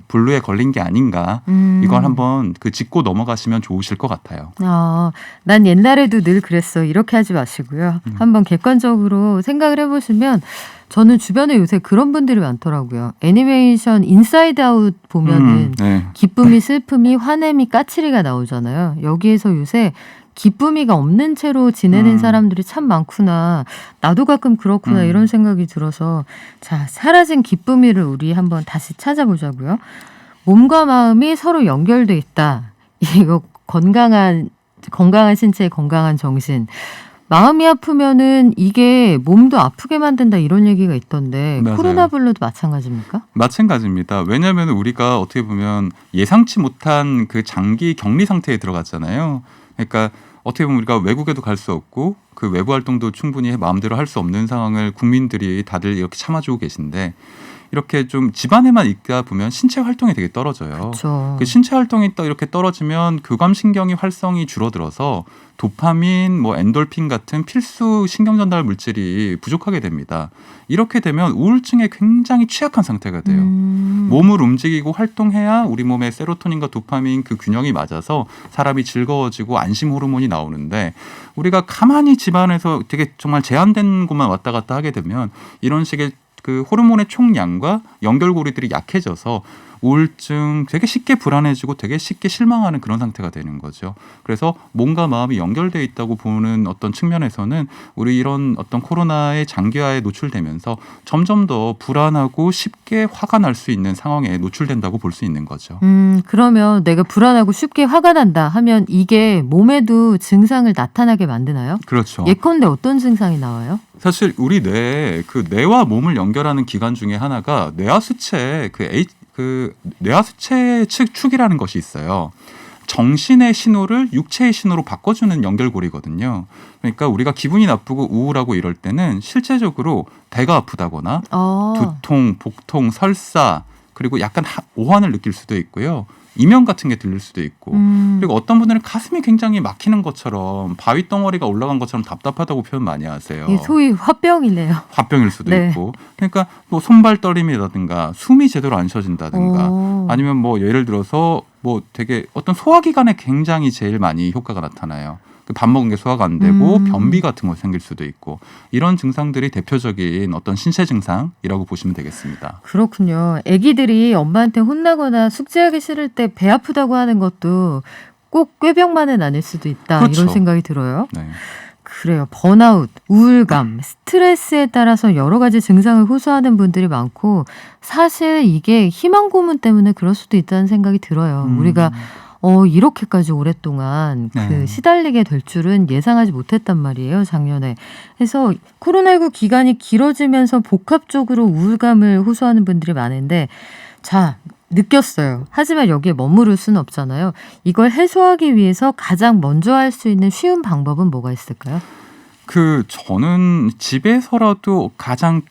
블루에 걸린 게 아닌가 이걸 한번 짚고 넘어가시면 좋으실 것 같아요. 난 옛날에도 늘 그랬어. 이렇게 하지 마시고요. 한번 객관적으로 생각을 해보시면 저는 주변에 요새 그런 분들이 많더라고요. 애니메이션 인사이드 아웃 보면은 기쁨이 슬픔이 화냄이 까칠이가 나오잖아요. 여기에서 요새 기쁨이가 없는 채로 지내는 사람들이 참 많구나. 나도 가끔 그렇구나 이런 생각이 들어서 자, 사라진 기쁨이를 우리 한번 다시 찾아보자고요. 몸과 마음이 서로 연결돼 있다. 이거 건강한 신체, 건강한 정신. 마음이 아프면은 이게 몸도 아프게 만든다 이런 얘기가 있던데 맞아요. 코로나 블루도 마찬가지입니까? 마찬가지입니다. 왜냐하면 우리가 어떻게 보면 예상치 못한 장기 격리 상태에 들어갔잖아요. 그러니까 어떻게 보면 우리가 외국에도 갈 수 없고 외부 활동도 충분히 마음대로 할 수 없는 상황을 국민들이 다들 이렇게 참아주고 계신데 이렇게 좀 집안에만 있다 보면 신체 활동이 되게 떨어져요. 그렇죠. 신체 활동이 이렇게 떨어지면 교감신경이 활성이 줄어들어서 도파민, 엔돌핀 같은 필수 신경 전달 물질이 부족하게 됩니다. 이렇게 되면 우울증에 굉장히 취약한 상태가 돼요. 몸을 움직이고 활동해야 우리 몸의 세로토닌과 도파민 균형이 맞아서 사람이 즐거워지고 안심 호르몬이 나오는데 우리가 가만히 집안에서 되게 정말 제한된 곳만 왔다 갔다 하게 되면 이런 식의 호르몬의 총량과 연결고리들이 약해져서 우울증 되게 쉽게 불안해지고 되게 쉽게 실망하는 그런 상태가 되는 거죠. 그래서 몸과 마음이 연결되어 있다고 보는 어떤 측면에서는 우리 이런 어떤 코로나의 장기화에 노출되면서 점점 더 불안하고 쉽게 화가 날 수 있는 상황에 노출된다고 볼 수 있는 거죠. 그러면 내가 불안하고 쉽게 화가 난다 하면 이게 몸에도 증상을 나타나게 만드나요? 그렇죠. 예컨대 어떤 증상이 나와요? 사실 우리 뇌에 뇌와 몸을 연결하는 기관 중에 하나가 뇌하수체 뇌하수체 축이라는 것이 있어요. 정신의 신호를 육체의 신호로 바꿔주는 연결고리거든요. 그러니까 우리가 기분이 나쁘고 우울하고 이럴 때는 실제적으로 배가 아프다거나 두통, 복통, 설사 그리고 약간 오한을 느낄 수도 있고요. 이명 같은 게 들릴 수도 있고 그리고 어떤 분들은 가슴이 굉장히 막히는 것처럼 바위 덩어리가 올라간 것처럼 답답하다고 표현 많이 하세요. 소위 화병이네요. 화병일 수도 있고 그러니까 손발 떨림이라든가 숨이 제대로 안 쉬어진다든가 아니면 예를 들어서 되게 어떤 소화기관에 굉장히 제일 많이 효과가 나타나요. 밥 먹은 게 소화가 안 되고 변비 같은 거 생길 수도 있고 이런 증상들이 대표적인 어떤 신체 증상이라고 보시면 되겠습니다. 그렇군요. 아기들이 엄마한테 혼나거나 숙제하기 싫을 때 배 아프다고 하는 것도 꼭 꾀병만은 아닐 수도 있다. 그렇죠. 이런 생각이 들어요. 네. 그래요. 번아웃, 우울감, 스트레스에 따라서 여러 가지 증상을 호소하는 분들이 많고 사실 이게 희망 고문 때문에 그럴 수도 있다는 생각이 들어요. 우리가 이렇게까지 오랫동안 시달리게 될 줄은 예상하지 못했단 말이에요, 작년에. 그래서 코로나19 기간이 길어지면서 복합적으로 우울감을 호소하는 분들이 많은데, 자, 느꼈어요. 하지만 여기에 머무를 수는 없잖아요. 이걸 해소하기 위해서 가장 먼저 할 수 있는 쉬운 방법은 뭐가 있을까요? 저는 집에서라도 가장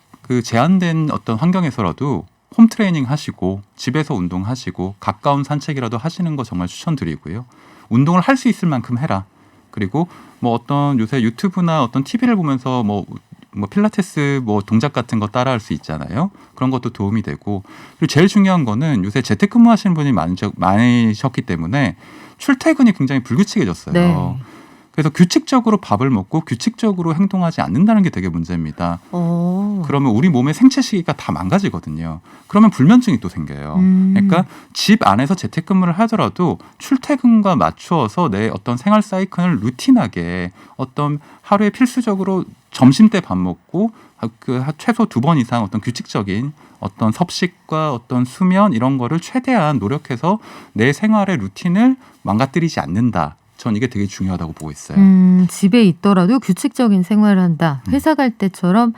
제한된 어떤 환경에서라도 홈 트레이닝 하시고 집에서 운동하시고 가까운 산책이라도 하시는 거 정말 추천드리고요. 운동을 할 수 있을 만큼 해라. 그리고 어떤 요새 유튜브나 어떤 TV를 보면서 필라테스 동작 같은 거 따라할 수 있잖아요. 그런 것도 도움이 되고 그리고 제일 중요한 거는 요새 재택근무 하시는 분이 많으셨기 때문에 출퇴근이 굉장히 불규칙해졌어요. 그래서 규칙적으로 밥을 먹고 규칙적으로 행동하지 않는다는 게 되게 문제입니다. 그러면 우리 몸의 생체 시기가 다 망가지거든요. 그러면 불면증이 또 생겨요. 그러니까 집 안에서 재택근무를 하더라도 출퇴근과 맞추어서 내 어떤 생활 사이클을 루틴하게 어떤 하루에 필수적으로 점심 때 밥 먹고 그 최소 2번 이상 어떤 규칙적인 어떤 섭식과 어떤 수면 이런 거를 최대한 노력해서 내 생활의 루틴을 망가뜨리지 않는다. 전 이게 되게 중요하다고 보고 있어요. 집에 있더라도 규칙적인 생활을 한다. 회사 갈 때처럼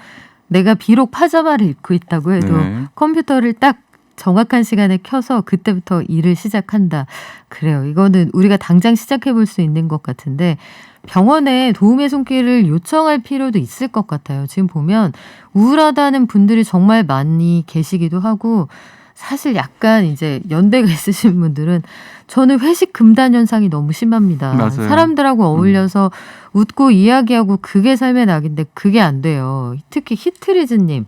내가 비록 파자마를 입고 있다고 해도 네. 컴퓨터를 딱 정확한 시간에 켜서 그때부터 일을 시작한다. 그래요. 이거는 우리가 당장 시작해 볼 수 있는 것 같은데 병원에 도움의 손길을 요청할 필요도 있을 것 같아요. 지금 보면 우울하다는 분들이 정말 많이 계시기도 하고 사실 약간 이제 연배가 있으신 분들은 저는 회식 금단 현상이 너무 심합니다. 맞아요. 사람들하고 어울려서 웃고 이야기하고 그게 삶의 낙인데 그게 안 돼요. 특히 히트리즈님.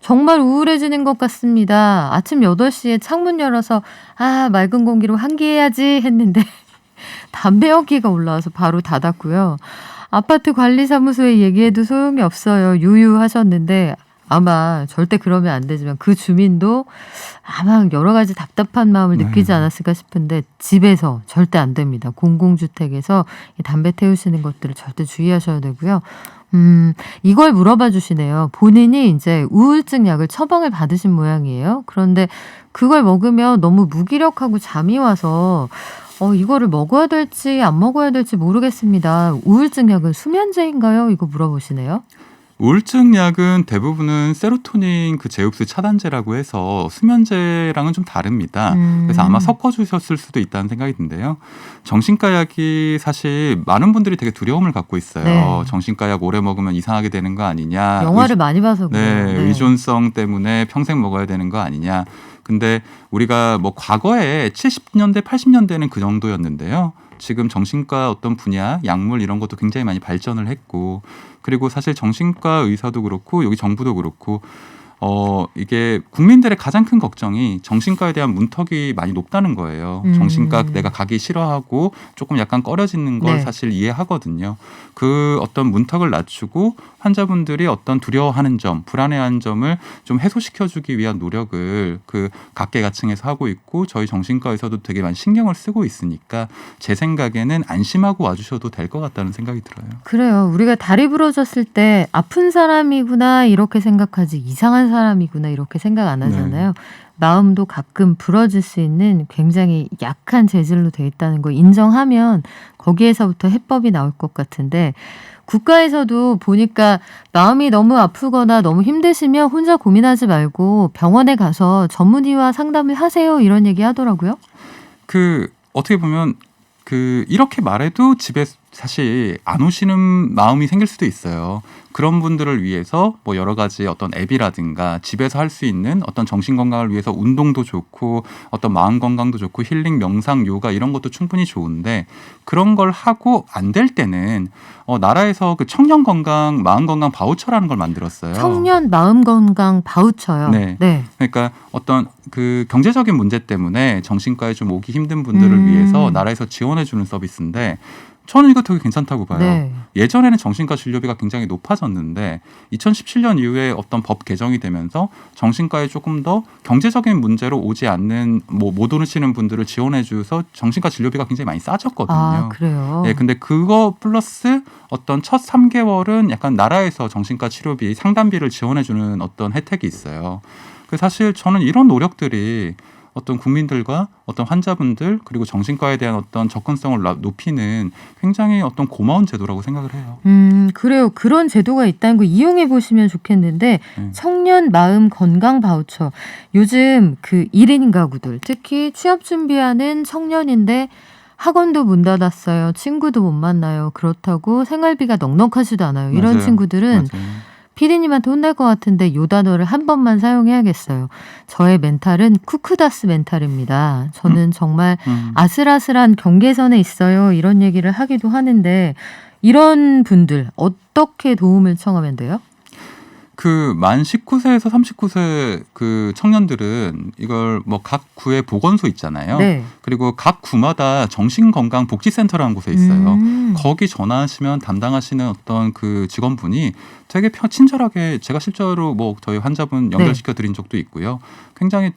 정말 우울해지는 것 같습니다. 아침 8시에 창문 열어서 맑은 공기로 환기해야지 했는데 담배 연기가 올라와서 바로 닫았고요. 아파트 관리사무소에 얘기해도 소용이 없어요. 유유하셨는데 아마 절대 그러면 안 되지만 그 주민도 아마 여러 가지 답답한 마음을 느끼지 않았을까 싶은데 집에서 절대 안 됩니다. 공공주택에서 담배 태우시는 것들을 절대 주의하셔야 되고요. 이걸 물어봐 주시네요. 본인이 이제 우울증 약을 처방을 받으신 모양이에요. 그런데 그걸 먹으면 너무 무기력하고 잠이 와서 이거를 먹어야 될지 안 먹어야 될지 모르겠습니다. 우울증 약은 수면제인가요? 이거 물어보시네요. 우울증 약은 대부분은 세로토닌 그 제흡수 차단제라고 해서 수면제랑은 좀 다릅니다. 그래서 아마 섞어주셨을 수도 있다는 생각이 드는데요. 정신과 약이 사실 많은 분들이 되게 두려움을 갖고 있어요. 네. 정신과 약 오래 먹으면 이상하게 되는 거 아니냐. 영화를 많이 봐서 그래요. 네, 의존성 때문에 평생 먹어야 되는 거 아니냐. 근데 우리가 뭐 과거에 70년대, 80년대는 그 정도였는데요. 지금 정신과 어떤 분야, 약물 이런 것도 굉장히 많이 발전을 했고, 그리고 사실 정신과 의사도 그렇고 여기 정부도 그렇고 이게 국민들의 가장 큰 걱정이 정신과에 대한 문턱이 많이 높다는 거예요. 정신과 내가 가기 싫어하고 조금 약간 꺼려지는 걸 사실 이해하거든요. 그 어떤 문턱을 낮추고 환자분들이 어떤 두려워하는 점, 불안해하는 점을 좀 해소시켜주기 위한 노력을 그 각계각층에서 하고 있고 저희 정신과에서도 되게 많이 신경을 쓰고 있으니까 제 생각에는 안심하고 와주셔도 될 것 같다는 생각이 들어요. 그래요. 우리가 다리 부러졌을 때 아픈 사람이구나 이렇게 생각하지 이상한 사람이구나 이렇게 생각 안 하잖아요. 네. 마음도 가끔 부러질 수 있는 굉장히 약한 재질로 돼 있다는 거 인정하면 거기에서부터 해법이 나올 것 같은데 국가에서도 보니까 마음이 너무 아프거나 너무 힘드시면 혼자 고민하지 말고 병원에 가서 전문의와 상담을 하세요 이런 얘기 하더라고요. 어떻게 보면 이렇게 말해도 집에 사실 안 오시는 마음이 생길 수도 있어요. 그런 분들을 위해서 뭐 여러 가지 어떤 앱이라든가 집에서 할 수 있는 어떤 정신 건강을 위해서 운동도 좋고 어떤 마음 건강도 좋고 힐링, 명상, 요가 이런 것도 충분히 좋은데 그런 걸 하고 안 될 때는 나라에서 그 청년 건강, 마음 건강 바우처라는 걸 만들었어요. 청년 마음 건강 바우처요. 네. 그러니까 어떤 그 경제적인 문제 때문에 정신과에 좀 오기 힘든 분들을 위해서 나라에서 지원해 주는 서비스인데 저는 이거 되게 괜찮다고 봐요. 네. 예전에는 정신과 진료비가 굉장히 높아졌는데 2017년 이후에 어떤 법 개정이 되면서 정신과에 조금 더 경제적인 문제로 오지 않는 못 오시는 분들을 지원해 줘서 정신과 진료비가 굉장히 많이 싸졌거든요. 아, 그래요? 네, 근데 그거 플러스 어떤 첫 3개월은 약간 나라에서 정신과 치료비 상담비를 지원해 주는 어떤 혜택이 있어요. 사실 저는 이런 노력들이 어떤 국민들과 어떤 환자분들 그리고 정신과에 대한 어떤 접근성을 높이는 굉장히 어떤 고마운 제도라고 생각을 해요. 그래요. 그런 제도가 있다는 거 이용해 보시면 좋겠는데 청년 마음 건강 바우처. 요즘 그 1인 가구들 특히 취업 준비하는 청년인데 학원도 문 닫았어요. 친구도 못 만나요. 그렇다고 생활비가 넉넉하지도 않아요. 이런 친구들은 피디님한테 혼날 것 같은데 요 단어를 한 번만 사용해야겠어요. 저의 멘탈은 쿠쿠다스 멘탈입니다. 저는 정말 아슬아슬한 경계선에 있어요. 이런 얘기를 하기도 하는데 이런 분들 어떻게 도움을 청하면 돼요? 그 만 19세에서 39세 그 청년들은 이걸 뭐 각 구에 보건소 있잖아요. 네. 그리고 각 구마다 정신건강복지센터라는 곳에 있어요. 거기 전화하시면 담당하시는 어떤 그 직원분이 되게 친절하게 제가 실제로 뭐 저희 환자분 연결시켜 드린 적도 있고요. 굉장히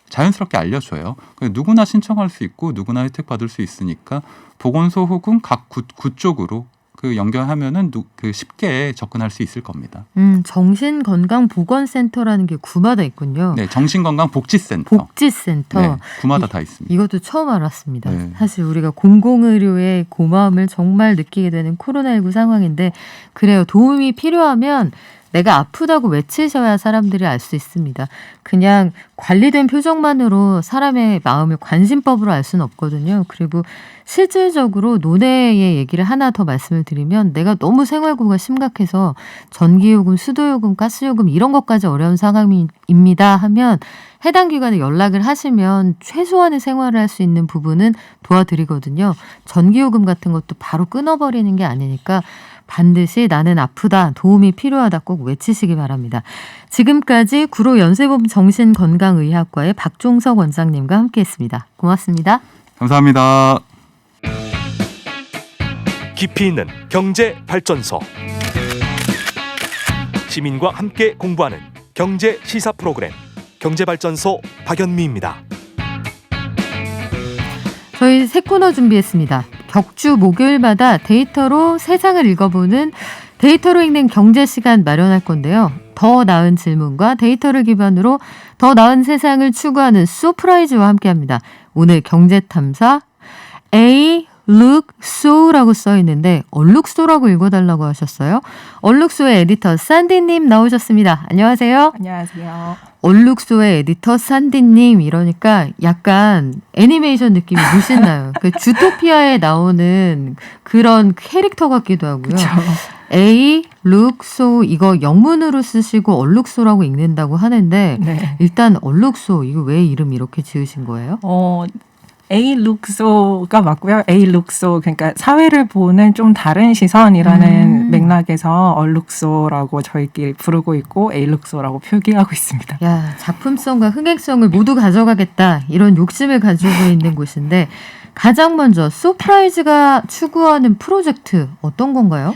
자연스럽게 알려줘요. 누구나 신청할 수 있고 누구나 혜택 받을 수 있으니까 보건소 혹은 각 구 쪽으로 그 연결하면은 그 쉽게 접근할 수 있을 겁니다. 정신건강보건센터라는 게 구마다 있군요. 네, 정신건강복지센터. 복지센터. 네, 구마다 다 있습니다. 이것도 처음 알았습니다. 네. 사실 우리가 공공의료의 고마움을 정말 느끼게 되는 코로나19 상황인데 그래요. 도움이 필요하면 내가 아프다고 외치셔야 사람들이 알 수 있습니다. 그냥 관리된 표정만으로 사람의 마음을 관심법으로 알 수는 없거든요. 그리고 실질적으로 논외의 얘기를 하나 더 말씀을 드리면 내가 너무 생활고가 심각해서 전기요금, 수도요금, 가스요금 이런 것까지 어려운 상황입니다 하면 해당 기관에 연락을 하시면 최소한의 생활을 할 수 있는 부분은 도와드리거든요. 전기요금 같은 것도 바로 끊어버리는 게 아니니까 반드시 나는 아프다, 도움이 필요하다 꼭 외치시기 바랍니다. 지금까지 구로 연세범 정신건강의학과의 박종석 원장님과 함께했습니다. 고맙습니다. 감사합니다. 깊이 있는 경제 발전소. 시민과 함께 공부하는 경제 시사 프로그램 경제발전소 박연미입니다. 저희 새 코너 준비했습니다. 격주 목요일마다 데이터로 세상을 읽어보는 데이터로 읽는 경제 시간 마련할 건데요. 더 나은 질문과 데이터를 기반으로 더 나은 세상을 추구하는 소프라이즈와 함께합니다. 오늘 경제탐사 A look so라고 써 있는데 얼룩소라고 읽어달라고 하셨어요. 얼룩소의 에디터 산디님 나오셨습니다. 안녕하세요. 안녕하세요. 얼룩소의 에디터 산디님 이러니까 약간 애니메이션 느낌이 물씬 나요. 그 주토피아에 나오는 그런 캐릭터 같기도 하고요. 그쵸. A look so 이거 영문으로 쓰시고 얼룩소라고 읽는다고 하는데 네. 일단 얼룩소 이거 왜 이름 이렇게 지으신 거예요? A-룩소가 맞고요. A-룩소 그러니까 사회를 보는 좀 다른 시선이라는 맥락에서 얼룩소라고 저희끼리 부르고 있고 A-룩소라고 표기하고 있습니다. 야, 작품성과 흥행성을 모두 가져가겠다 이런 욕심을 가지고 있는 곳인데 가장 먼저 소프라이즈가 추구하는 프로젝트 어떤 건가요?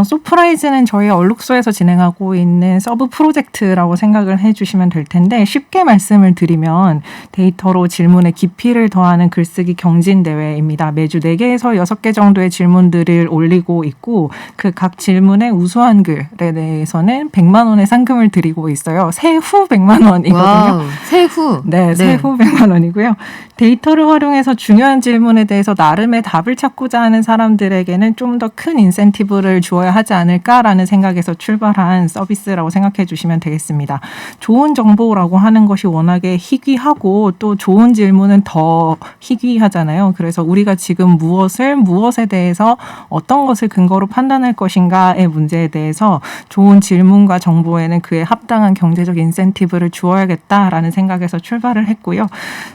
소프라이즈는 저희 얼룩소에서 진행하고 있는 서브 프로젝트라고 생각을 해주시면 될 텐데 쉽게 말씀을 드리면 데이터로 질문의 깊이를 더하는 글쓰기 경진대회입니다. 매주 4개에서 6개 정도의 질문들을 올리고 있고 그 각 질문의 우수한 글에 대해서는 100만 원의 상금을 드리고 있어요. 세후 100만 원이거든요. 와우, 세후. 네, 세후 100만 원이고요. 데이터를 활용해서 중요한 질문에 대해서 나름의 답을 찾고자 하는 사람들에게는 좀 더 큰 인센티브를 주어야 하지 않을까라는 생각에서 출발한 서비스라고 생각해 주시면 되겠습니다. 좋은 정보라고 하는 것이 워낙에 희귀하고 또 좋은 질문은 더 희귀하잖아요. 그래서 우리가 지금 무엇에 대해서 어떤 것을 근거로 판단할 것인가의 문제에 대해서 좋은 질문과 정보에는 그에 합당한 경제적 인센티브를 주어야겠다라는 생각에서 출발을 했고요.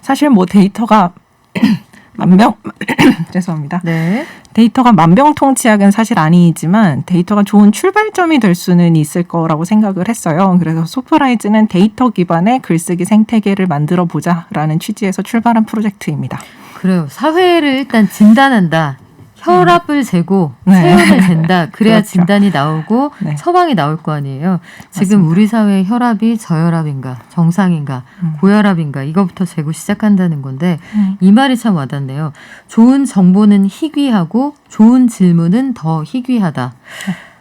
사실 뭐 데이터가 죄송합니다. 네. 데이터가 만병통치약은 사실 아니지만 데이터가 좋은 출발점이 될 수는 있을 거라고 생각을 했어요. 그래서 소프라이즈는 데이터 기반의 글쓰기 생태계를 만들어 보자라는 취지에서 출발한 프로젝트입니다. 그래요. 사회를 일단 진단한다. 혈압을 재고 네. 체온을 잰다. 그래야 그렇죠. 진단이 나오고 네. 처방이 나올 거 아니에요. 지금 맞습니다. 우리 사회의 혈압이 저혈압인가 정상인가 고혈압인가 이거부터 재고 시작한다는 건데 이 말이 참 와닿네요. 좋은 정보는 희귀하고 좋은 질문은 더 희귀하다.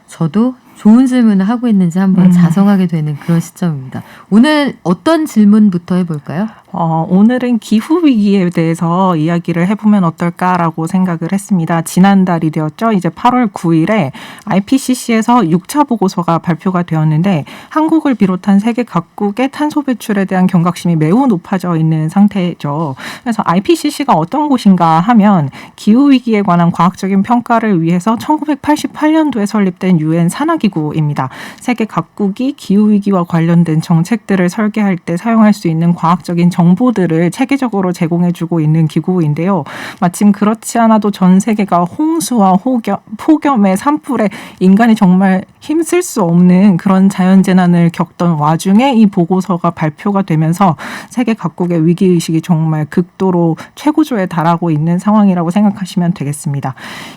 저도 좋은 질문을 하고 있는지 한번 자성하게 되는 그런 시점입니다. 오늘 어떤 질문부터 해볼까요? 오늘은 기후위기에 대해서 이야기를 해보면 어떨까라고 생각을 했습니다. 지난달이 되었죠. 이제 8월 9일에 IPCC에서 6차 보고서가 발표가 되었는데 한국을 비롯한 세계 각국의 탄소 배출에 대한 경각심이 매우 높아져 있는 상태죠. 그래서 IPCC가 어떤 곳인가 하면 기후위기에 관한 과학적인 평가를 위해서 1988년도에 설립된 유엔 산하기구 기구입니다. 세계 각국이 기후위기와 관련된 정책들을 설계할 때 사용할 수 있는 과학적인 정보들을 체계적으로 제공해주고 있는 기구인데요. 마침 그렇지 않아도 전 세계가 홍수와 폭염의 산불에 인간이 정말 힘쓸 수 없는 그런 자연재난을 겪던 와중에 이 보고서가 발표가 되면서 세계 각국의 위기의식이 정말 극도로 최고조에 달하고 있는 상황이라고 생각하시면 되겠습니다.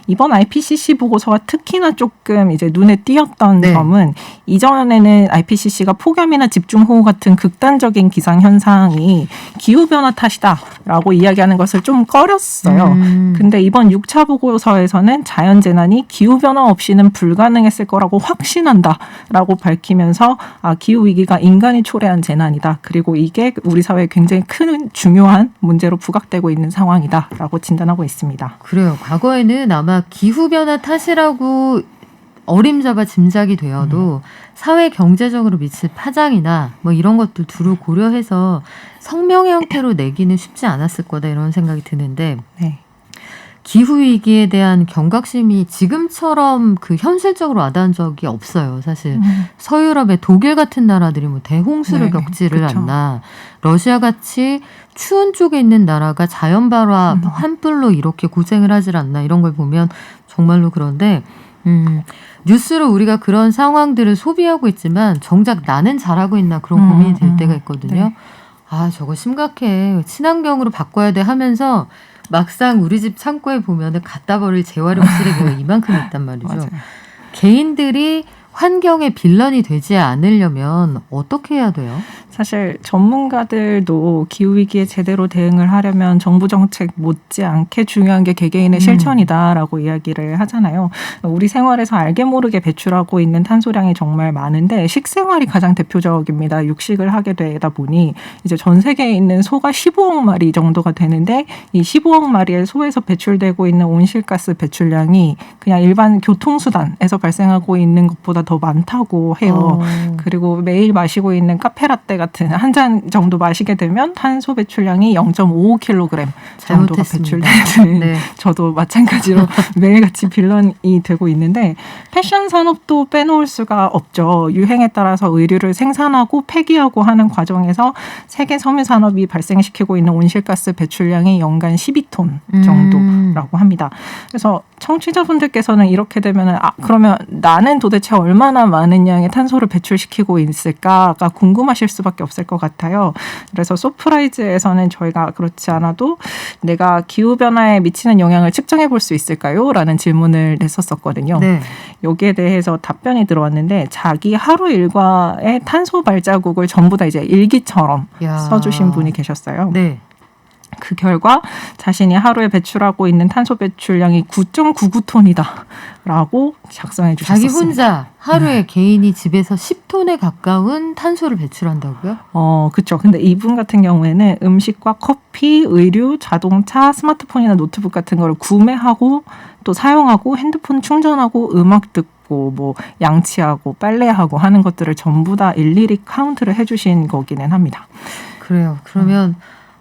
이번 IPCC 보고서가 특히나 조금 이제 눈에 띄었던 점은 이전에는 IPCC가 폭염이나 집중호우 같은 극단적인 기상현상이 기후변화 탓이다라고 이야기하는 것을 좀 꺼렸어요. 근데 이번 6차 보고서에서는 자연재난이 기후변화 없이는 불가능했을 거라고 확신한다라고 밝히면서 기후위기가 인간이 초래한 재난이다. 그리고 이게 우리 사회에 굉장히 큰 중요한 문제로 부각되고 있는 상황이다라고 진단하고 있습니다. 그래요. 과거에는 아마 기후변화 탓이라고 어림잡아 짐작이 되어도 사회 경제적으로 미칠 파장이나 뭐 이런 것들 두루 고려해서 성명의 형태로 내기는 쉽지 않았을 거다 이런 생각이 드는데 기후위기에 대한 경각심이 지금처럼 그 현실적으로 와닿은 적이 없어요. 사실 서유럽의 독일 같은 나라들이 뭐 대홍수를 겪지를 않나, 러시아 같이 추운 쪽에 있는 나라가 자연발화 환불로 이렇게 고생을 하질 않나 이런 걸 보면 정말로 그런데 뉴스로 우리가 그런 상황들을 소비하고 있지만 정작 나는 잘하고 있나 그런 고민이 될 때가 있거든요. 아 저거 심각해. 친환경으로 바꿔야 돼 하면서 막상 우리 집 창고에 보면은 갖다 버릴 재활용 쓰레기가 이만큼 있단 말이죠. 맞아요. 개인들이 환경의 빌런이 되지 않으려면 어떻게 해야 돼요? 사실 전문가들도 기후위기에 제대로 대응을 하려면 정부 정책 못지않게 중요한 게 개개인의 실천이다라고 이야기를 하잖아요. 우리 생활에서 알게 모르게 배출하고 있는 탄소량이 정말 많은데 식생활이 가장 대표적입니다. 육식을 하게 되다 보니 이제 전 세계에 있는 소가 15억 마리 정도가 되는데 이 15억 마리의 소에서 배출되고 있는 온실가스 배출량이 그냥 일반 교통수단에서 발생하고 있는 것보다 더 많다고 해요. 그리고 매일 마시고 있는 카페라떼 같은 한 잔 정도 마시게 되면 탄소 배출량이 0.55kg 정도가 배출되는 저도 마찬가지로 매일같이 빌런이 되고 있는데 패션 산업도 빼놓을 수가 없죠. 유행에 따라서 의류를 생산하고 폐기하고 하는 과정에서 세계 섬유 산업이 발생시키고 있는 온실가스 배출량이 연간 12톤 정도라고 합니다. 그래서 청취자분들께서는 이렇게 되면 그러면 나는 도대체 얼마나 많은 양의 탄소를 배출시키고 있을까가 궁금하실 수밖에 없을 것 같아요. 그래서 소프라이즈에서는 저희가 그렇지 않아도 내가 기후변화에 미치는 영향을 측정해 볼 수 있을까요? 라는 질문을 냈었거든요. 여기에 대해서 답변이 들어왔는데 자기 하루 일과의 탄소 발자국을 전부 다 이제 일기처럼 써주신 분이 계셨어요. 그 결과 자신이 하루에 배출하고 있는 탄소 배출량이 9.99톤이다라고 작성해 주셨습니다. 자기 혼자 하루에 개인이 집에서 10톤에 가까운 탄소를 배출한다고요? 그렇죠. 근데 이분 같은 경우에는 음식과 커피, 의류, 자동차, 스마트폰이나 노트북 같은 걸 구매하고 또 사용하고 핸드폰 충전하고 음악 듣고 뭐 양치하고 빨래하고 하는 것들을 전부 다 일일이 카운트를 해주신 거기는 합니다. 그래요. 그러면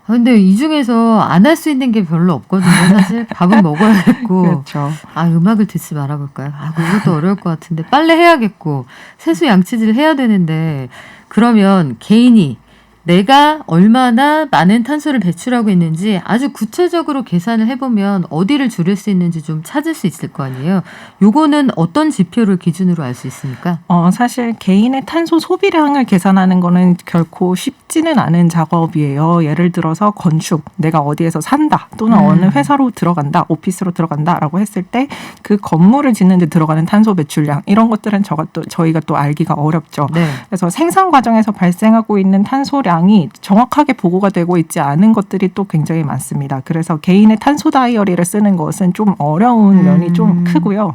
근데 이 중에서 안 할 수 있는 게 별로 없거든요. 사실 밥은 먹어야겠고, 그렇죠. 음악을 듣지 말아볼까요? 그것도 어려울 것 같은데 빨래 해야겠고 세수 양치질 해야 되는데 그러면 개인이 내가 얼마나 많은 탄소를 배출하고 있는지 아주 구체적으로 계산을 해보면 어디를 줄일 수 있는지 좀 찾을 수 있을 거 아니에요. 요거는 어떤 지표를 기준으로 알 수 있습니까? 사실 개인의 탄소 소비량을 계산하는 거는 결코 쉽지는 않은 작업이에요. 예를 들어서 건축, 내가 어디에서 산다 또는 어느 회사로 들어간다, 오피스로 들어간다라고 했을 때 그 건물을 짓는 데 들어가는 탄소 배출량 이런 것들은 저희가 또 알기가 어렵죠. 그래서 생산 과정에서 발생하고 있는 탄소량 이 정확하게 보고가 되고 있지 않은 것들이 또 굉장히 많습니다. 그래서 개인의 탄소 다이어리를 쓰는 것은 좀 어려운 면이 좀 크고요.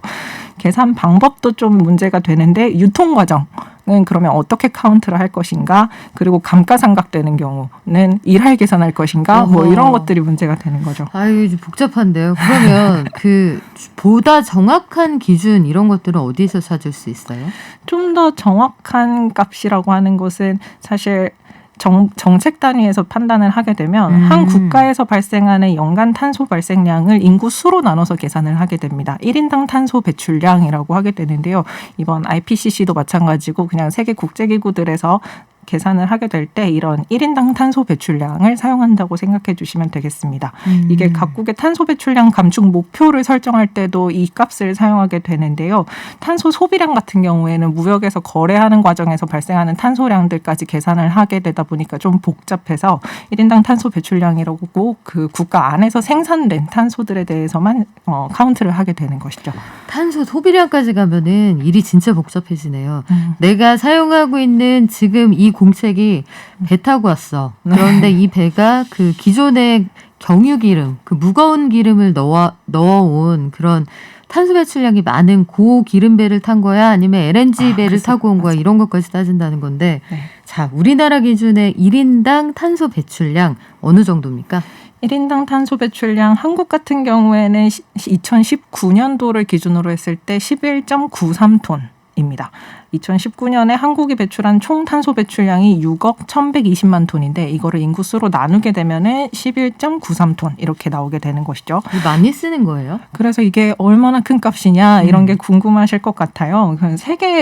계산 방법도 좀 문제가 되는데 유통 과정은 그러면 어떻게 카운트를 할 것인가, 그리고 감가상각되는 경우는 일할 계산할 것인가, 뭐 이런 것들이 문제가 되는 거죠. 이거 복잡한데요. 그러면 그 보다 정확한 기준 이런 것들은 어디서 찾을 수 있어요? 좀 더 정확한 값이라고 하는 것은 사실 정책 단위에서 판단을 하게 되면 한 국가에서 발생하는 연간 탄소 발생량을 인구 수로 나눠서 계산을 하게 됩니다. 1인당 탄소 배출량이라고 하게 되는데요. 이번 IPCC도 마찬가지고 그냥 세계 국제기구들에서 계산을 하게 될 때 이런 1인당 탄소 배출량을 사용한다고 생각해 주시면 되겠습니다. 이게 각국의 탄소 배출량 감축 목표를 설정할 때도 이 값을 사용하게 되는데요. 탄소 소비량 같은 경우에는 무역에서 거래하는 과정에서 발생하는 탄소량들까지 계산을 하게 되다 보니까 좀 복잡해서 1인당 탄소 배출량이라고 그 국가 안에서 생산된 탄소들에 대해서만 카운트를 하게 되는 것이죠. 탄소 소비량까지 가면은 일이 진짜 복잡해지네요. 내가 사용하고 있는 지금 이 공책이 배 타고 왔어. 그런데 이 배가 그 기존의 경유기름, 그 무거운 기름을 넣어온 그런 탄소 배출량이 많은 고기름배를 탄 거야? 아니면 LNG 배를 타고 온 거야? 이런 것까지 따진다는 건데. 네. 자, 우리나라 기준의 1인당 탄소 배출량 어느 정도입니까? 1인당 탄소 배출량 한국 같은 경우에는 2019년도를 기준으로 했을 때 11.93톤입니다. 2019년에 한국이 배출한 총 탄소 배출량이 6억 1,120만 톤인데 이거를 인구수로 나누게 되면은 11.93톤 이렇게 나오게 되는 것이죠. 많이 쓰는 거예요? 그래서 이게 얼마나 큰 값이냐 이런 게 궁금하실 것 같아요.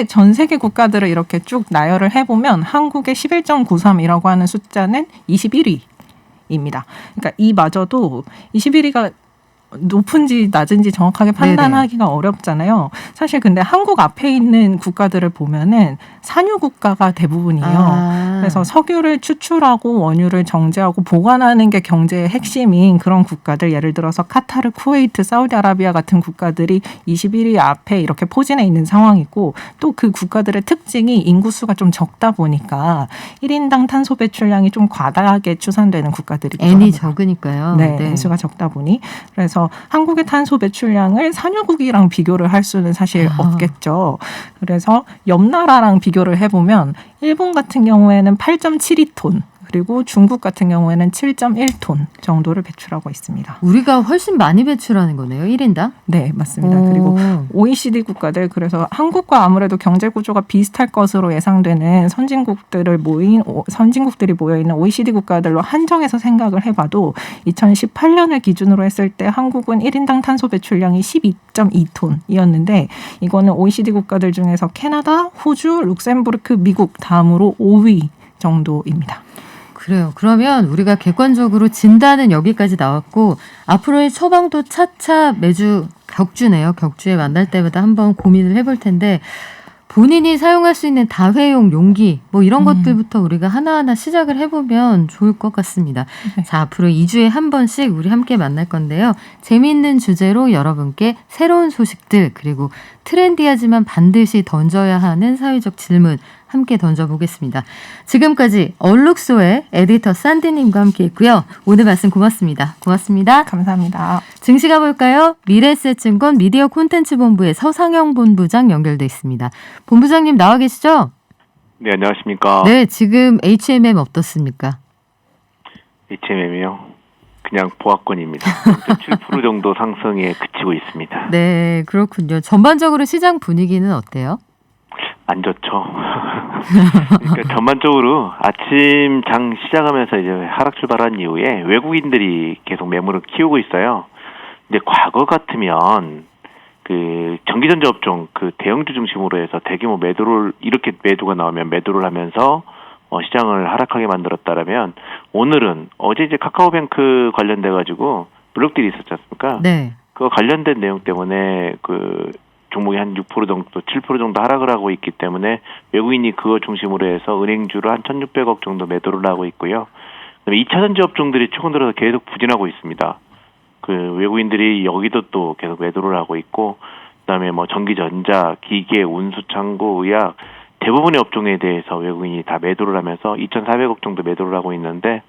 전 세계 국가들을 이렇게 쭉 나열을 해보면 한국의 11.93이라고 하는 숫자는 21위입니다. 그러니까 이마저도 21위가 높은지 낮은지 정확하게 판단하기가 네네. 어렵잖아요. 사실 근데 한국 앞에 있는 국가들을 보면은 산유 국가가 대부분이에요. 그래서 석유를 추출하고 원유를 정제하고 보관하는 게 경제의 핵심인 그런 국가들, 예를 들어서 카타르, 쿠웨이트, 사우디아라비아 같은 국가들이 21위 앞에 이렇게 포진해 있는 상황이고, 또 그 국가들의 특징이 인구수가 좀 적다 보니까 1인당 탄소 배출량이 좀 과다하게 추산되는 국가들이기도 합니다. N이 적으니까요. 네, N수가 적다 보니. 그래서 한국의 탄소 배출량을 산유국이랑 비교를 할 수는 사실 없겠죠. 그래서 옆 나라랑 비교를 해보면 일본 같은 경우에는 8.72톤, 그리고 중국 같은 경우에는 7.1톤 정도를 배출하고 있습니다. 우리가 훨씬 많이 배출하는 거네요, 1인당? 네, 맞습니다. 그리고 OECD 국가들, 그래서 한국과 아무래도 경제 구조가 비슷할 것으로 예상되는 선진국들이 모여있는 OECD 국가들로 한정해서 생각을 해봐도 2018년을 기준으로 했을 때 한국은 1인당 탄소 배출량이 12.2톤이었는데 이거는 OECD 국가들 중에서 캐나다, 호주, 룩셈부르크, 미국 다음으로 5위 정도입니다. 그래요. 그러면 우리가 객관적으로 진단은 여기까지 나왔고 앞으로의 처방도 차차 매주 격주네요. 격주에 만날 때마다 한번 고민을 해볼 텐데 본인이 사용할 수 있는 다회용 용기 뭐 이런 것들부터 우리가 하나하나 시작을 해보면 좋을 것 같습니다. 네. 자, 앞으로 2주에 한 번씩 우리 함께 만날 건데요. 재미있는 주제로 여러분께 새로운 소식들 그리고 트렌디하지만 반드시 던져야 하는 사회적 질문 함께 던져보겠습니다. 지금까지 얼룩소의 에디터 산디님과 함께했고요. 오늘 말씀 고맙습니다. 고맙습니다. 감사합니다. 증시 가볼까요? 미래에셋증권 미디어 콘텐츠 본부의 서상영 본부장 연결돼 있습니다. 본부장님 나와 계시죠? 네, 안녕하십니까. 네, 지금 HMM 어떻습니까? HMM이요? 그냥 보합권입니다. 7% 정도 상승에 그치고 있습니다. 네, 그렇군요. 전반적으로 시장 분위기는 어때요? 안 좋죠. 그러니까 전반적으로 아침 장 시작하면서 이제 하락 출발한 이후에 외국인들이 계속 매물을 키우고 있어요. 근데 과거 같으면 그 전기전자 업종 그 대형주 중심으로 해서 대규모 매도를 이렇게 매도가 나오면 매도를 하면서 시장을 하락하게 만들었다라면 오늘은 어제 이제 카카오뱅크 관련돼 가지고 블록딜이 있었지 않습니까? 네. 그 관련된 내용 때문에 그 종목이 한 6% 정도, 7% 정도 하락을 하고 있기 때문에 외국인이 그거 중심으로 해서 은행주를 한 1,600억 정도 매도를 하고 있고요. 그다음에 2차전지 업종들이 최근 들어서 계속 부진하고 있습니다. 그 외국인들이 여기도 또 계속 매도를 하고 있고, 그다음에 뭐 전기전자, 기계, 운수, 창고, 의약 대부분의 업종에 대해서 외국인이 다 매도를 하면서 2,400억 정도 매도를 하고 있는데,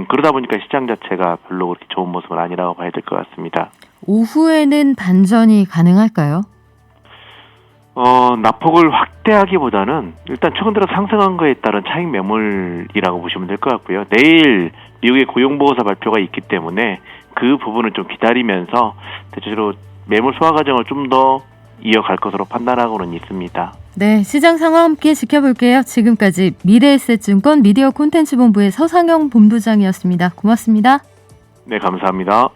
그러다 보니까 시장 자체가 별로 그렇게 좋은 모습은 아니라고 봐야 될 것 같습니다. 오후에는 반전이 가능할까요? 낙폭을 확대하기보다는 일단 최근 들어 상승한 거에 따른 차익 매물이라고 보시면 될 것 같고요. 내일 미국의 고용보고서 발표가 있기 때문에 그 부분을 좀 기다리면서 대체적으로 매물 소화 과정을 좀 더 이어갈 것으로 판단하고는 있습니다. 네, 시장 상황 함께 지켜볼게요. 지금까지 미래에셋증권 미디어 콘텐츠 본부의 서상영 본부장이었습니다. 고맙습니다. 네, 감사합니다.